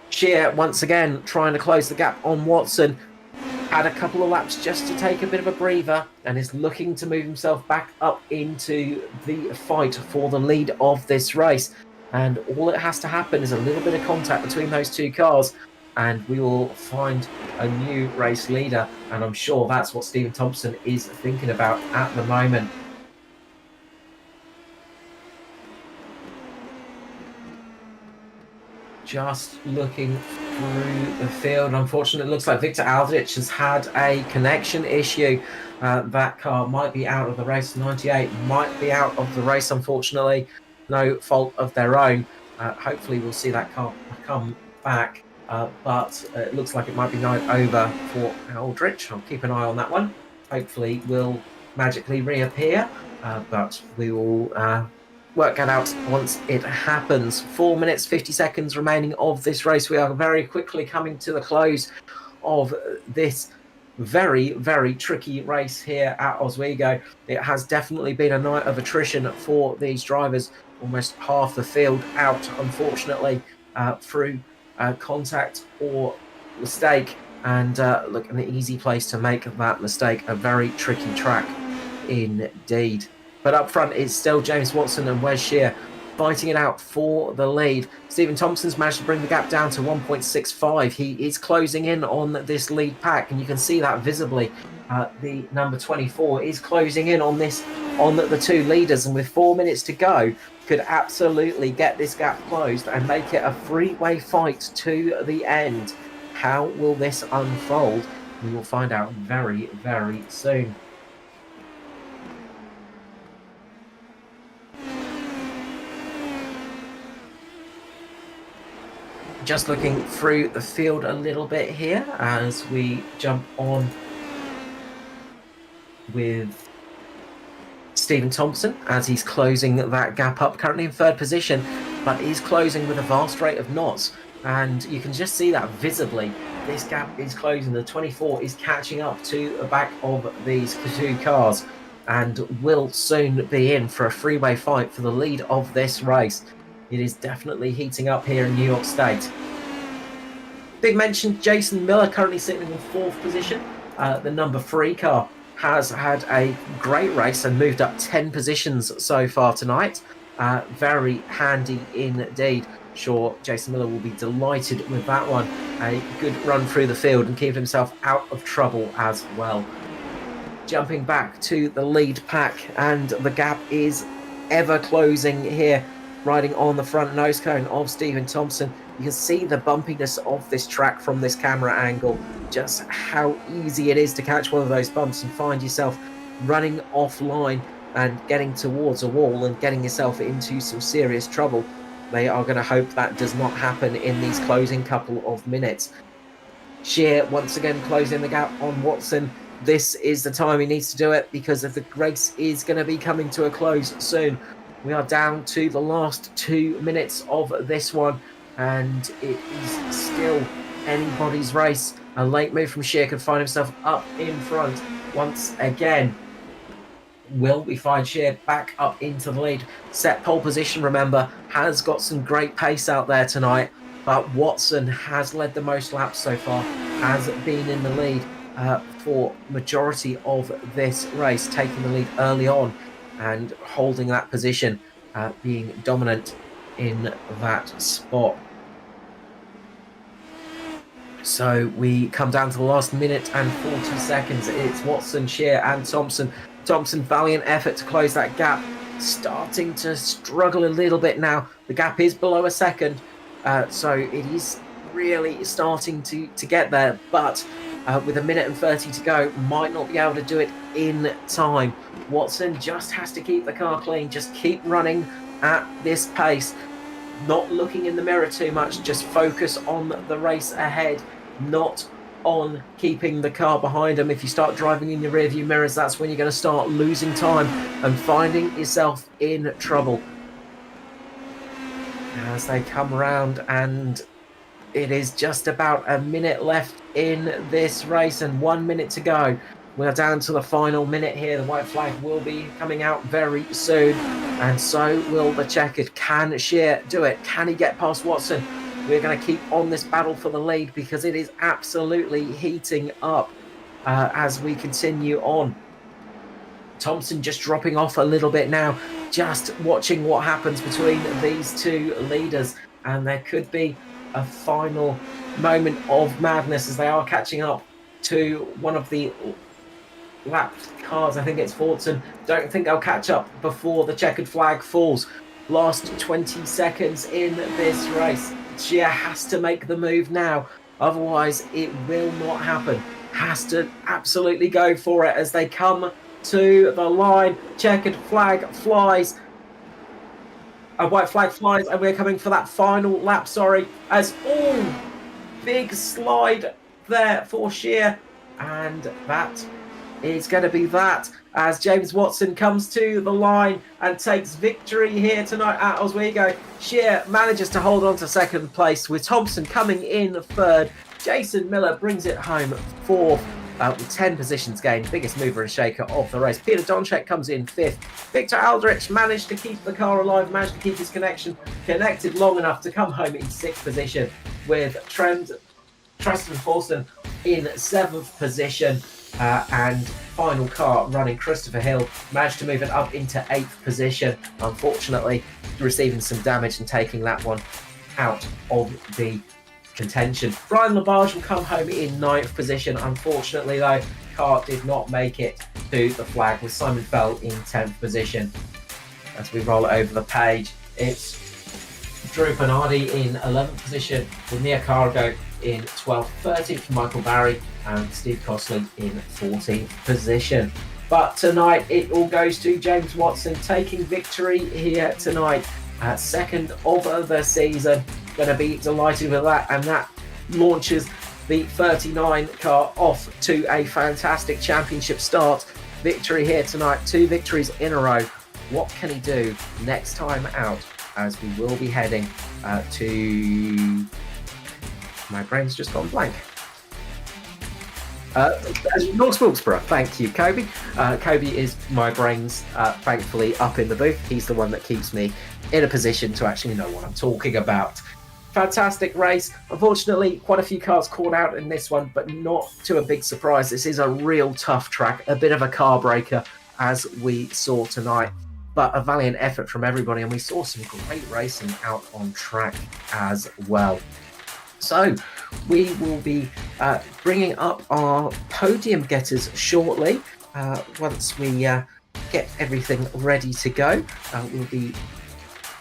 Shear once again trying to close the gap on Watson. Had a couple of laps just to take a bit of a breather and is looking to move himself back up into the fight for the lead of this race. And all that has to happen is a little bit of contact between those 2 cars and we will find a new race leader. And I'm sure that's what Stephen Thompson is thinking about at the moment. Just looking through the field. Unfortunately, it looks like Victor Aldrich has had a connection issue. That car might be out of the race. 98 might be out of the race, unfortunately. No fault of their own. Hopefully, we'll see that car come back. But it looks like it might be night over for Aldrich. I'll keep an eye on that one. Hopefully, will magically reappear. But we will work that out once it happens. 4 minutes 50 seconds remaining of this race. We are very quickly coming to the close of this very, very tricky race here at Oswego. It has definitely been a night of attrition for these drivers. Almost half the field out, unfortunately, through contact or mistake. And look, an easy place to make that mistake. A very tricky track indeed. But up front, it's still James Watson and Wes Shear fighting it out for the lead. Stephen Thompson's managed to bring the gap down to 1.65. He is closing in on this lead pack, and you can see that visibly. The number 24 is closing in on the 2 leaders, and with 4 minutes to go, could absolutely get this gap closed and make it a three-way fight to the end. How will this unfold? We will find out very, very soon. Just looking through the field a little bit here as we jump on with Stephen Thompson as he's closing that gap up, currently in 3rd position, but he's closing with a vast rate of knots. And you can just see that visibly. This gap is closing. The 24 is catching up to the back of these 2 cars and will soon be in for a three-way fight for the lead of this race. It is definitely heating up here in New York State. Big mention, Jason Miller currently sitting in the 4th position. The number 3 car has had a great race and moved up 10 positions so far tonight. Very handy indeed. Sure, Jason Miller will be delighted with that one. A good run through the field and keep himself out of trouble as well. Jumping back to the lead pack, and the gap is ever closing here. Riding on the front nose cone of Stephen Thompson. You can see the bumpiness of this track from this camera angle, just how easy it is to catch one of those bumps and find yourself running offline and getting towards a wall and getting yourself into some serious trouble. They are going to hope that does not happen in these closing couple of minutes. Shear once again closing the gap on Watson. This is the time he needs to do it because if the race is going to be coming to a close soon. We are down to the last 2 minutes of this one, and it is still anybody's race. A late move from Shear could find himself up in front once again. Will we find Shear back up into the lead? Set pole position, remember, has got some great pace out there tonight, but Watson has led the most laps so far, has been in the lead for majority of this race, taking the lead early on and holding that position, being dominant in that spot. So we come down to the last minute and 40 seconds. It's Watson, Shear and Thompson. Thompson, valiant effort to close that gap. starting to struggle a little bit now. The gap is below a second, so it is really starting to get there, but with 1:30 to go, might not be able to do it in time. Watson just has to keep the car clean, just keep running at this pace, not looking in the mirror too much, just focus on the race ahead, not on keeping the car behind him. If you start driving in your rearview mirrors, that's when you're going to start losing time and finding yourself in trouble. As they come around, and it is just about a minute left in this race and 1 minute to go. We're down to the final minute here. The white flag will be coming out very soon, and so will the checkered. Can Shear do it? Can he get past Watson? We're going to keep on this battle for the lead because it is absolutely heating up as we continue on. Thompson just dropping off a little bit now, just watching what happens between these two leaders, and there could be a final moment of madness as they are catching up to one of the lap cars. I think it's Fortson. Don't think they'll catch up before the checkered flag falls. Last 20 seconds in this race. Shear has to make the move now, otherwise it will not happen. Has to absolutely go for it as they come to the line. Checkered flag flies. A white flag flies, and we're coming for that final lap, as big slide there for Shear, and that is going to be that as James Watson comes to the line and takes victory here tonight at Oswego. Shear manages to hold on to second place, with Thompson coming in third. Jason Miller brings it home fourth with 10 positions gained, biggest mover and shaker of the race. Peter Donchek comes in fifth. Victor Aldrich managed to keep the car alive, managed to keep his connected long enough to come home in sixth position, with Tristan Forson in seventh position. And final car running, Christopher Hill, managed to move it up into eighth position, unfortunately receiving some damage and taking that one out of the contention. Brian Labarge will come home in ninth position. Unfortunately though, car did not make it to the flag, with Simon Fell in 10th position. As we roll it over the page, it's Drew Bernardi in 11th position, with Nia Cargo in 12th, 13th for Michael Barry, and Steve Cosley in 14th position. But tonight it all goes to James Watson, taking victory here tonight, second of the season. Going to be delighted with that, and that launches the 39 car off to a fantastic championship start. Victory here tonight, 2 victories in a row. What can he do next time out, as we will be heading to... My brain's just gone blank. North Wilkesboro. Thank you, Kobe. Kobe is my brains, thankfully, up in the booth. He's the one that keeps me in a position to actually know what I'm talking about. Fantastic race. Unfortunately, quite a few cars caught out in this one, but not to a big surprise. This is a real tough track, a bit of a car breaker, as we saw tonight. But a valiant effort from everybody, and we saw some great racing out on track as well. So we will be bringing up our podium getters shortly. Once we get everything ready to go, we'll be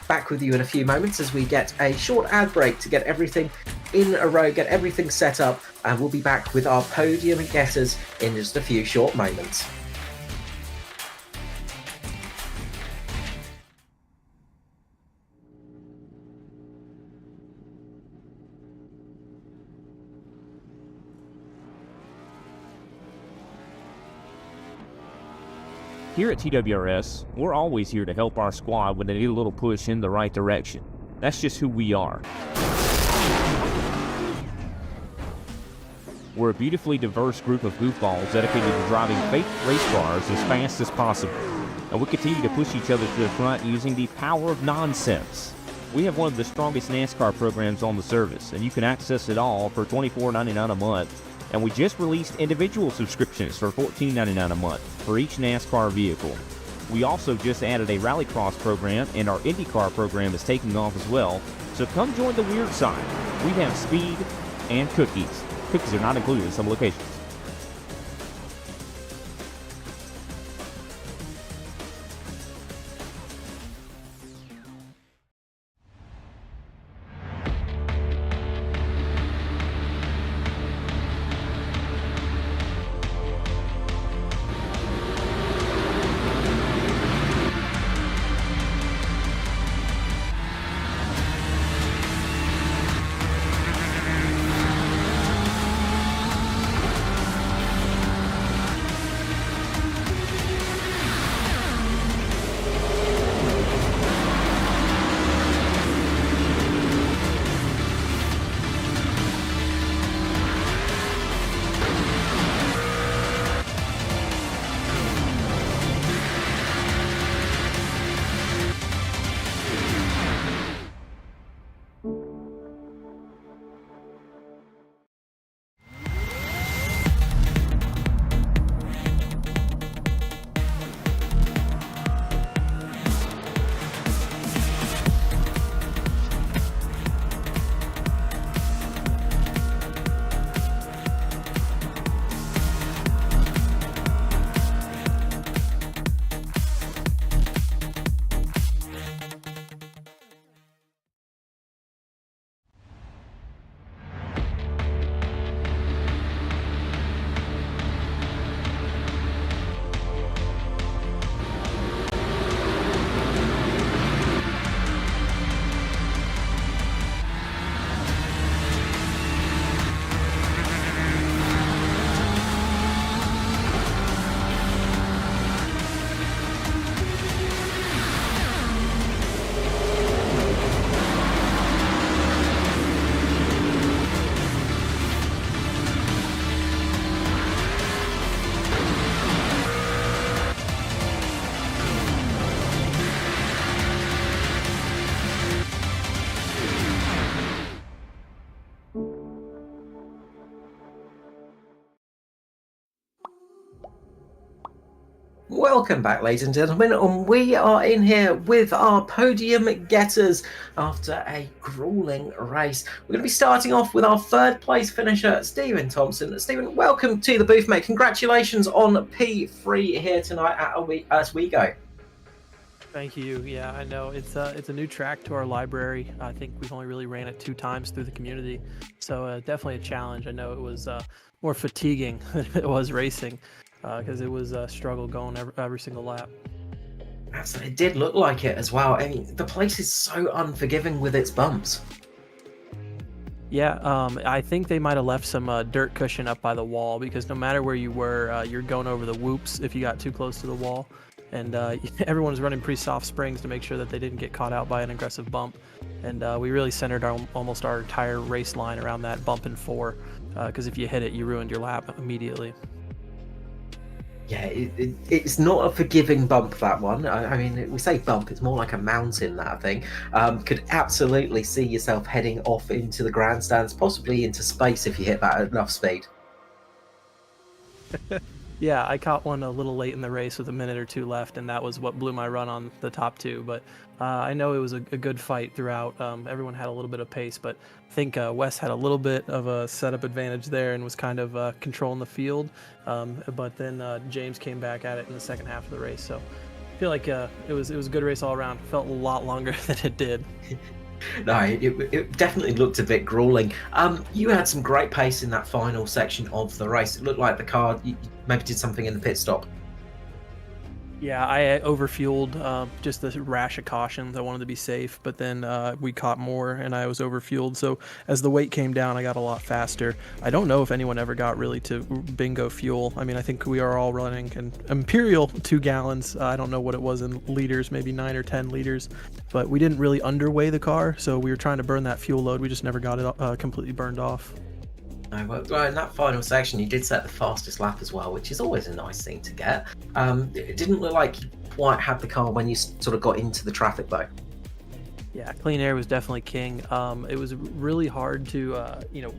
back with you in a few moments as we get a short ad break to get everything in a row, get everything set up, and we'll be back with our podium getters in just a few short moments. Here at TWRS, we're always here to help our squad when they need a little push in the right direction. That's just who we are. We're a beautifully diverse group of goofballs dedicated to driving fake race cars as fast as possible. And we continue to push each other to the front using the power of nonsense. We have one of the strongest NASCAR programs on the service, and you can access it all for $24.99 a month. And we just released individual subscriptions for $14.99 a month for each NASCAR vehicle. We also just added a Rallycross program, and our IndyCar program is taking off as well. So come join the weird side. We have speed and cookies. Cookies are not included in some locations. Welcome back, ladies and gentlemen, and we are in here with our podium getters after a grueling race. We're going to be starting off with our third place finisher, Stephen Thompson. Stephen, welcome to the booth, mate. Congratulations on P3 here tonight at Oswego. Thank you. Yeah, I know it's a new track to our library. I think we've only really ran it 2 times through the community, so definitely a challenge. I know it was more fatiguing than it was racing because it was a struggle going every single lap. Absolutely, it did look like it as well. I mean, the place is so unforgiving with its bumps. Yeah, I think they might have left some dirt cushion up by the wall because no matter where you were, you're going over the whoops if you got too close to the wall. And everyone was running pretty soft springs to make sure that they didn't get caught out by an aggressive bump. And we really centered almost our entire race line around that bump in 4, because if you hit it, you ruined your lap immediately. Yeah, it's not a forgiving bump, that one. I mean, we say bump, it's more like a mountain, that thing. Could absolutely see yourself heading off into the grandstands, possibly into space if you hit that at enough speed. Yeah, I caught one a little late in the race with a minute or 2 left, and that was what blew my run on the top 2. But I know it was a good fight throughout. Everyone had a little bit of pace, but I think Wes had a little bit of a setup advantage there and was kind of controlling the field. But then James came back at it in the second half of the race. So I feel like it was a good race all around. Felt a lot longer than it did. No, it definitely looked a bit grueling. You had some great pace in that final section of the race. It looked like the car you maybe did something in the pit stop. Yeah, I overfueled, just the rash of cautions. I wanted to be safe, but then we caught more and I was overfueled. So as the weight came down, I got a lot faster. I don't know if anyone ever got really to bingo fuel. I mean, I think we are all running an Imperial 2 gallons. I don't know what it was in liters, maybe 9 or 10 liters, but we didn't really underweigh the car. So we were trying to burn that fuel load. We just never got it completely burned off. No, well, in that final section, you did set the fastest lap as well, which is always a nice thing to get. It didn't look like you quite had the car when you sort of got into the traffic, though. Yeah, clean air was definitely king. It was really hard to,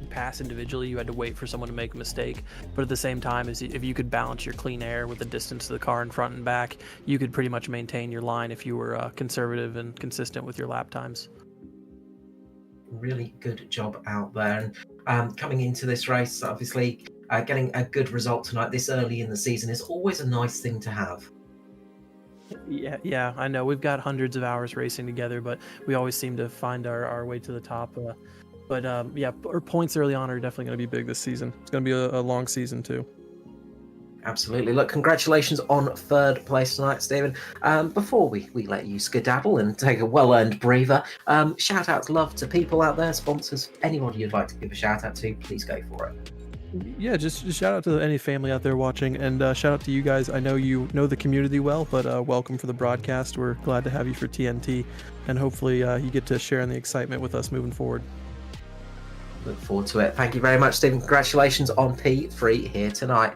pass individually. You had to wait for someone to make a mistake. But at the same time, if you could balance your clean air with the distance to the car in front and back, you could pretty much maintain your line if you were conservative and consistent with your lap times. Really good job out there. And coming into this race, obviously, getting a good result tonight this early in the season is always a nice thing to have. Yeah, I know. We've got hundreds of hours racing together, but we always seem to find our way to the top. Our points early on are definitely going to be big this season. It's going to be a long season, too. Absolutely. Look, congratulations on third place tonight, Stephen. Before we let you skedaddle and take a well-earned breather, shout out love to people out there, sponsors, anybody you'd like to give a shout out to, please go for it. Yeah, just shout out to any family out there watching, and shout out to you guys. I know you know the community well, but welcome for the broadcast. We're glad to have you for TNT, and hopefully you get to share in the excitement with us moving forward. Look forward to it. Thank you very much, Stephen. Congratulations on P3 here tonight.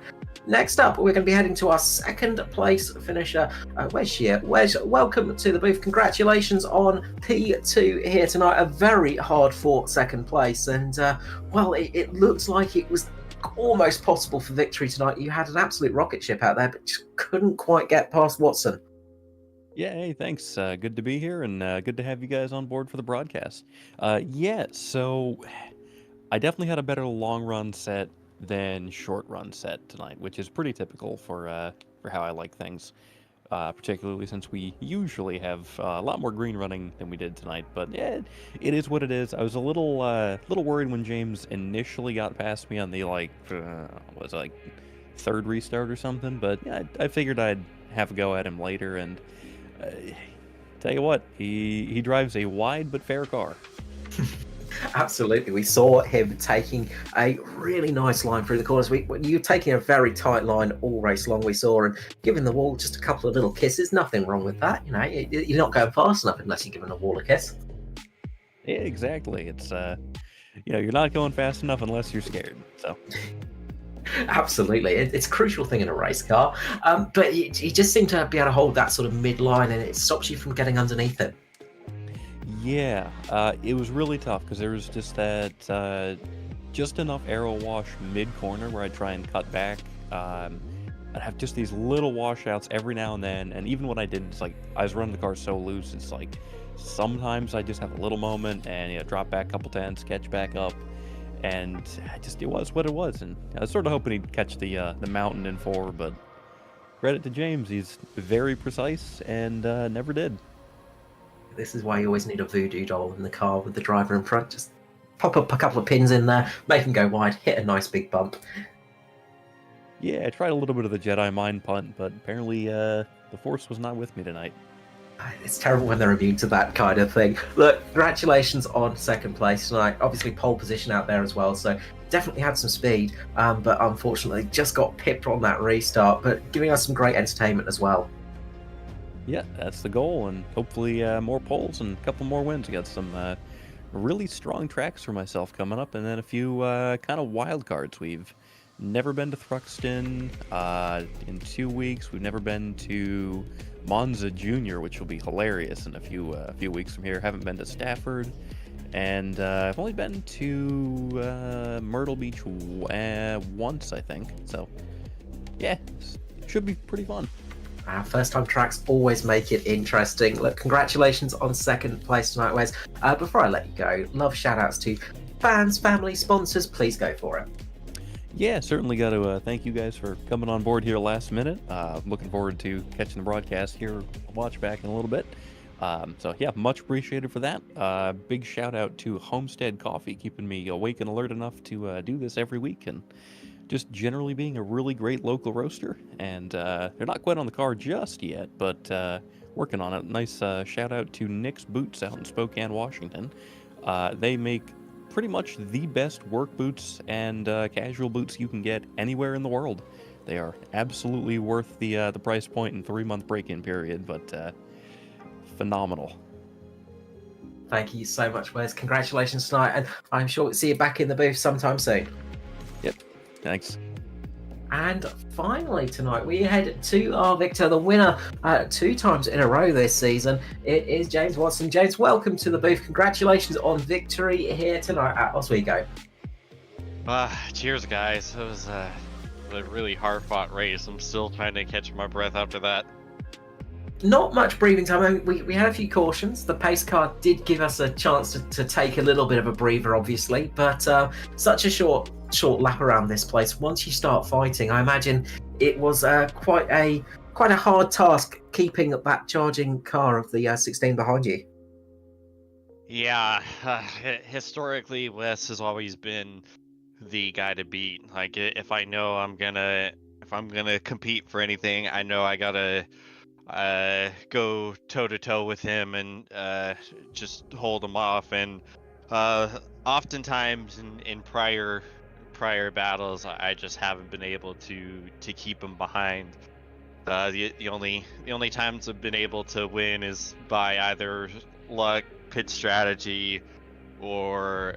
Next up, we're going to be heading to our second place finisher. Wes here. Wes, welcome to the booth. Congratulations on P2 here tonight. A very hard fought second place. And, it looks like it was almost possible for victory tonight. You had an absolute rocket ship out there, but just couldn't quite get past Watson. Yeah, hey, thanks. Good to be here and good to have you guys on board for the broadcast. So I definitely had a better long run set than short run set tonight, which is pretty typical for how I like things, particularly since we usually have a lot more green running than we did tonight. But yeah, it is what it is. I was a little worried when James initially got past me on the third restart or something, but yeah, I figured I'd have a go at him later, and tell you what, he drives a wide but fair car. Absolutely. We saw him taking a really nice line through the corners. You're taking a very tight line all race long, we saw, and giving the wall just a couple of little kisses. Nothing wrong with that. You're not going fast enough unless you're giving the wall a kiss. Yeah, exactly. It's, you're not going fast enough unless you're scared. So. Absolutely. It's a crucial thing in a race car. But you just seem to be able to hold that sort of midline, and it stops you from getting underneath it. Yeah, it was really tough because there was just that, just enough arrow wash mid-corner where I try and cut back. I'd have just these little washouts every now and then, and even when I didn't, it's like I was running the car so loose. It's like sometimes I just have a little moment and drop back a couple tenths, catch back up, and it was what it was. And I was sort of hoping he'd catch the mountain in 4, but credit to James, he's very precise and never did. This is why you always need a voodoo doll in the car with the driver in front. Just pop up a couple of pins in there, make him go wide, hit a nice big bump. Yeah, I tried a little bit of the Jedi mind punt, but apparently the Force was not with me tonight. It's terrible when they're immune to that kind of thing. Look, congratulations on second place tonight. Obviously pole position out there as well, so definitely had some speed, but unfortunately just got pipped on that restart, but giving us some great entertainment as well. Yeah, that's the goal, and hopefully more poles and a couple more wins. I got some really strong tracks for myself coming up, and then a few kind of wild cards. We've never been to Thruxton in 2 weeks. We've never been to Monza Junior, which will be hilarious in a few weeks from here. Haven't been to Stafford, and I've only been to Myrtle Beach once, I think. So yeah, should be pretty fun. First time tracks always make it interesting. Look, congratulations on second place tonight, Wes. Before I let you go, love shout outs to fans, family, sponsors. Please go for it. Yeah, certainly got to thank you guys for coming on board here last minute. Looking forward to catching the broadcast here, watch back in a little bit. So yeah, much appreciated for that. Big shout out to Homestead Coffee, keeping me awake and alert enough to do this every week, and just generally being a really great local roaster. And they're not quite on the car just yet, but working on it. Nice shout out to Nick's Boots out in Spokane, Washington. They make pretty much the best work boots and casual boots you can get anywhere in the world. They are absolutely worth the price point and 3-month break-in period, but phenomenal. Thank you so much, Wes. Congratulations tonight, and I'm sure we'll see you back in the booth sometime soon. Yep, thanks. And finally tonight, we head to our victor, the winner 2 times in a row this season. It is James Watson. James, welcome to the booth. Congratulations on victory here tonight at Oswego. Cheers, guys. It was a really hard-fought race. I'm still trying to catch my breath after that. Not much breathing time. I mean, we had a few cautions. The pace car did give us a chance to take a little bit of a breather, obviously, but such a short lap around this place. Once you start fighting, I imagine it was quite a hard task keeping that charging car of the 16 behind you. Yeah, historically, Wes has always been the guy to beat. Like, if I'm gonna compete for anything, I know I gotta go toe to toe with him and just hold him off. And oftentimes in prior battles, I just haven't been able to keep him behind. The only times I've been able to win is by either luck, pit strategy, or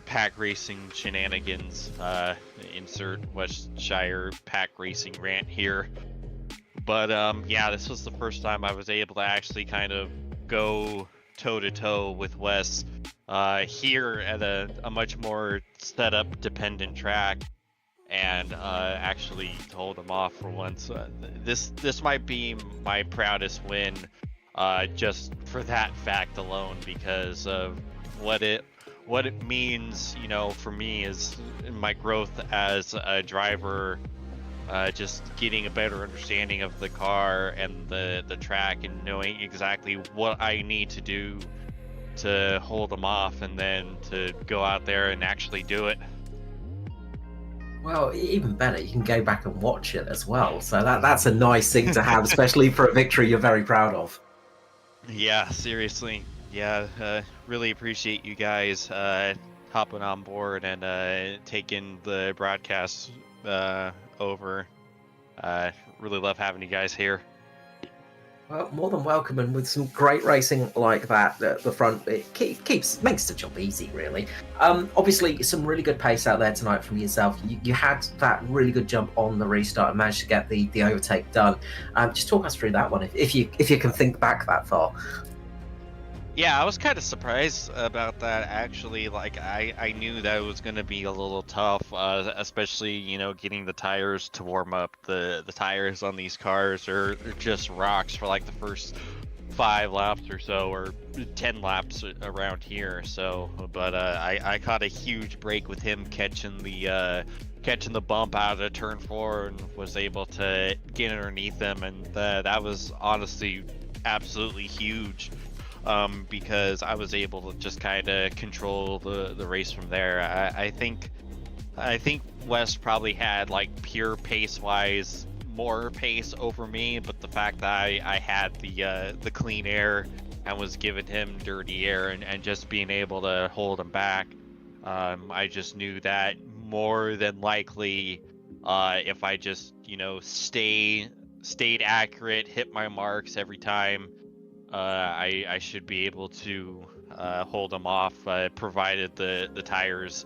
pack racing shenanigans. Insert Westshire pack racing rant here. But yeah, this was the first time I was able to actually kind of go toe to toe with Wes here at a much more setup dependent track, and actually hold him off for once. This might be my proudest win, just for that fact alone, because of what it means, for me is my growth as a driver. Just getting a better understanding of the car and the track, and knowing exactly what I need to do to hold them off, and then to go out there and actually do it. Well, even better, you can go back and watch it as well. So that's a nice thing to have, especially for a victory you're very proud of. Yeah, seriously. Yeah, really appreciate you guys hopping on board and taking the broadcast over. Really love having you guys here. Well, more than welcome, and with some great racing like that at the front, it makes the job easy, really. Obviously, some really good pace out there tonight from yourself. You had that really good jump on the restart and managed to get the overtake done. Just talk us through that one, if you can think back that far. Yeah, I was kind of surprised about that actually. Like I knew that it was going to be a little tough, especially getting the tires to warm up. The tires on these cars are just rocks for like the first 5 laps or so, or 10 laps around here. So, but I caught a huge break with him catching the bump out of turn 4 and was able to get underneath him, and that was honestly absolutely huge. Because I was able to just kind of control the race from there. I think Wes probably had like pure pace wise more pace over me, but the fact that I had the clean air and was giving him dirty air and just being able to hold him back, I just knew that more than likely, if I just stayed accurate, hit my marks every time, I should be able to hold them off, provided the tires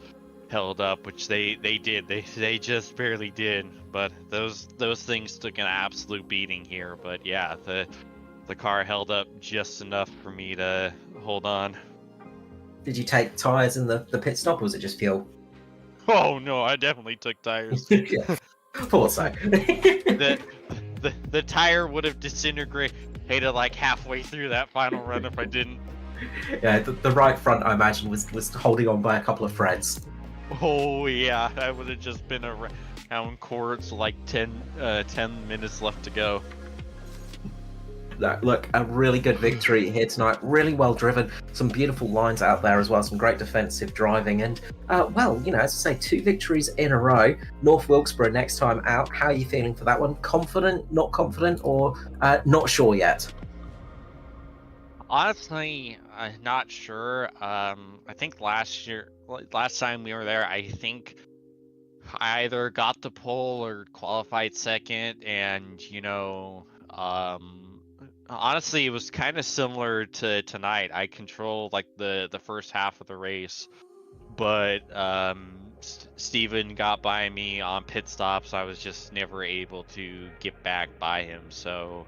held up, which they did. They just barely did. But those things took an absolute beating here. But yeah, the car held up just enough for me to hold on. Did you take tires in the pit stop, or was it just fuel? Oh no, I definitely took tires. Yeah, thought so. The tire would have disintegrated like halfway through that final run if I didn't. Yeah, the right front, I imagine, was holding on by a couple of threads. Oh yeah, I would have just been around courts like 10 minutes left to go. Look, a really good victory here tonight. Really well driven. Some beautiful lines out there as well. Some great defensive driving. And, well, as I say, 2 victories in a row. North Wilkesboro next time out. How are you feeling for that one? Confident, not confident, or not sure yet? Honestly, I'm not sure. I think last time we were there, I think I either got the pole or qualified second, and honestly, it was kind of similar to tonight. I controlled like the first half of the race, but Steven got by me on pit stops. I was just never able to get back by him. So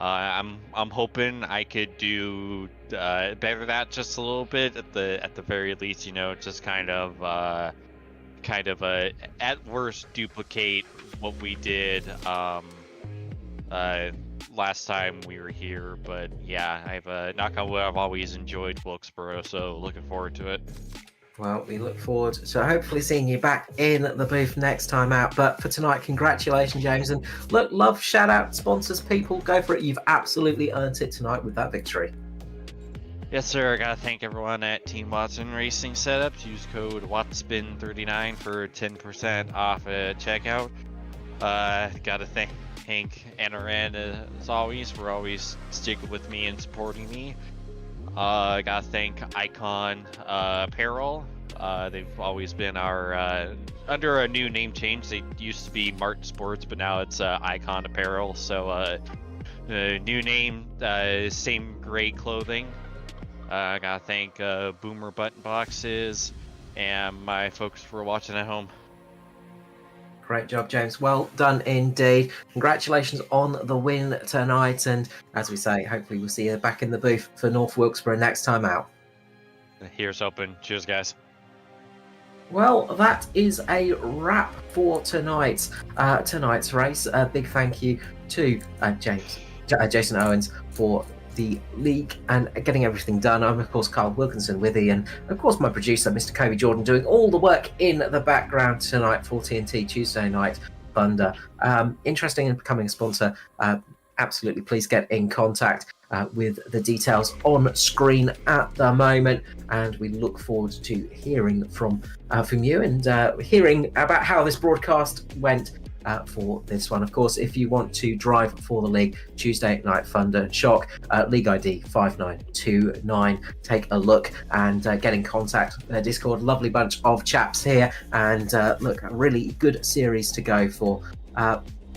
I'm hoping I could do better that just a little bit at the very least. Just kind of at worst duplicate what we did last time we were here. But yeah, I've knock on wood, I've always enjoyed Wilkesboro, so looking forward to it. Well, we look forward to hopefully seeing you back in the booth next time out. But for tonight, congratulations, James. And look, love, shout out, sponsors, people, go for it. You've absolutely earned it tonight with that victory. Yes, sir. I gotta thank everyone at Team Watson Racing Setups. Use code WATSPIN39 for 10% off at checkout. Gotta thank NRN as always for always sticking with me and supporting me. Gotta thank Icon Apparel. They've always been our under a new name change. They used to be Martin Sports, but now it's Icon Apparel. So new name, same great clothing. Gotta thank Boomer Button Boxes and my folks for watching at home. Great job, James. Well done indeed. Congratulations on the win tonight. And as we say, hopefully we'll see you back in the booth for North Wilkesboro next time out. Here's hoping. Cheers, guys. Well, that is a wrap for tonight's race. A big thank you to Jason Owens for the league and getting everything done. I'm of course Carl Wilkinson with you, and of course my producer Mr. Kobe Jordan doing all the work in the background tonight for TNT Tuesday Night Thunder. Interesting in becoming a sponsor, absolutely please get in contact with the details on screen at the moment, and we look forward to hearing from you and hearing about how this broadcast went for this one. Of course, if you want to drive for the league, Tuesday Night Thunder Shock, league ID 5929. Take a look and get in contact. Discord, lovely bunch of chaps here, and look, a really good series to go for.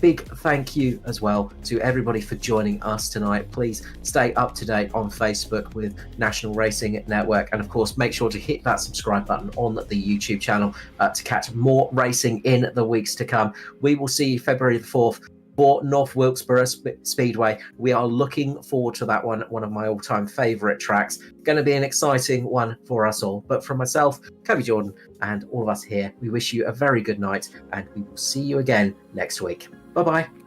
Big thank you as well to everybody for joining us tonight. Please stay up to date on Facebook with National Racing Network, and of course make sure to hit that subscribe button on the YouTube channel to catch more racing in the weeks to come. We will see you February the 4th for North Wilkesboro Speedway. We are looking forward to that one of my all-time favourite tracks. Going to be an exciting one for us all. But from myself, Kobe Jordan, and all of us here, we wish you a very good night, and we will see you again next week. Bye-bye.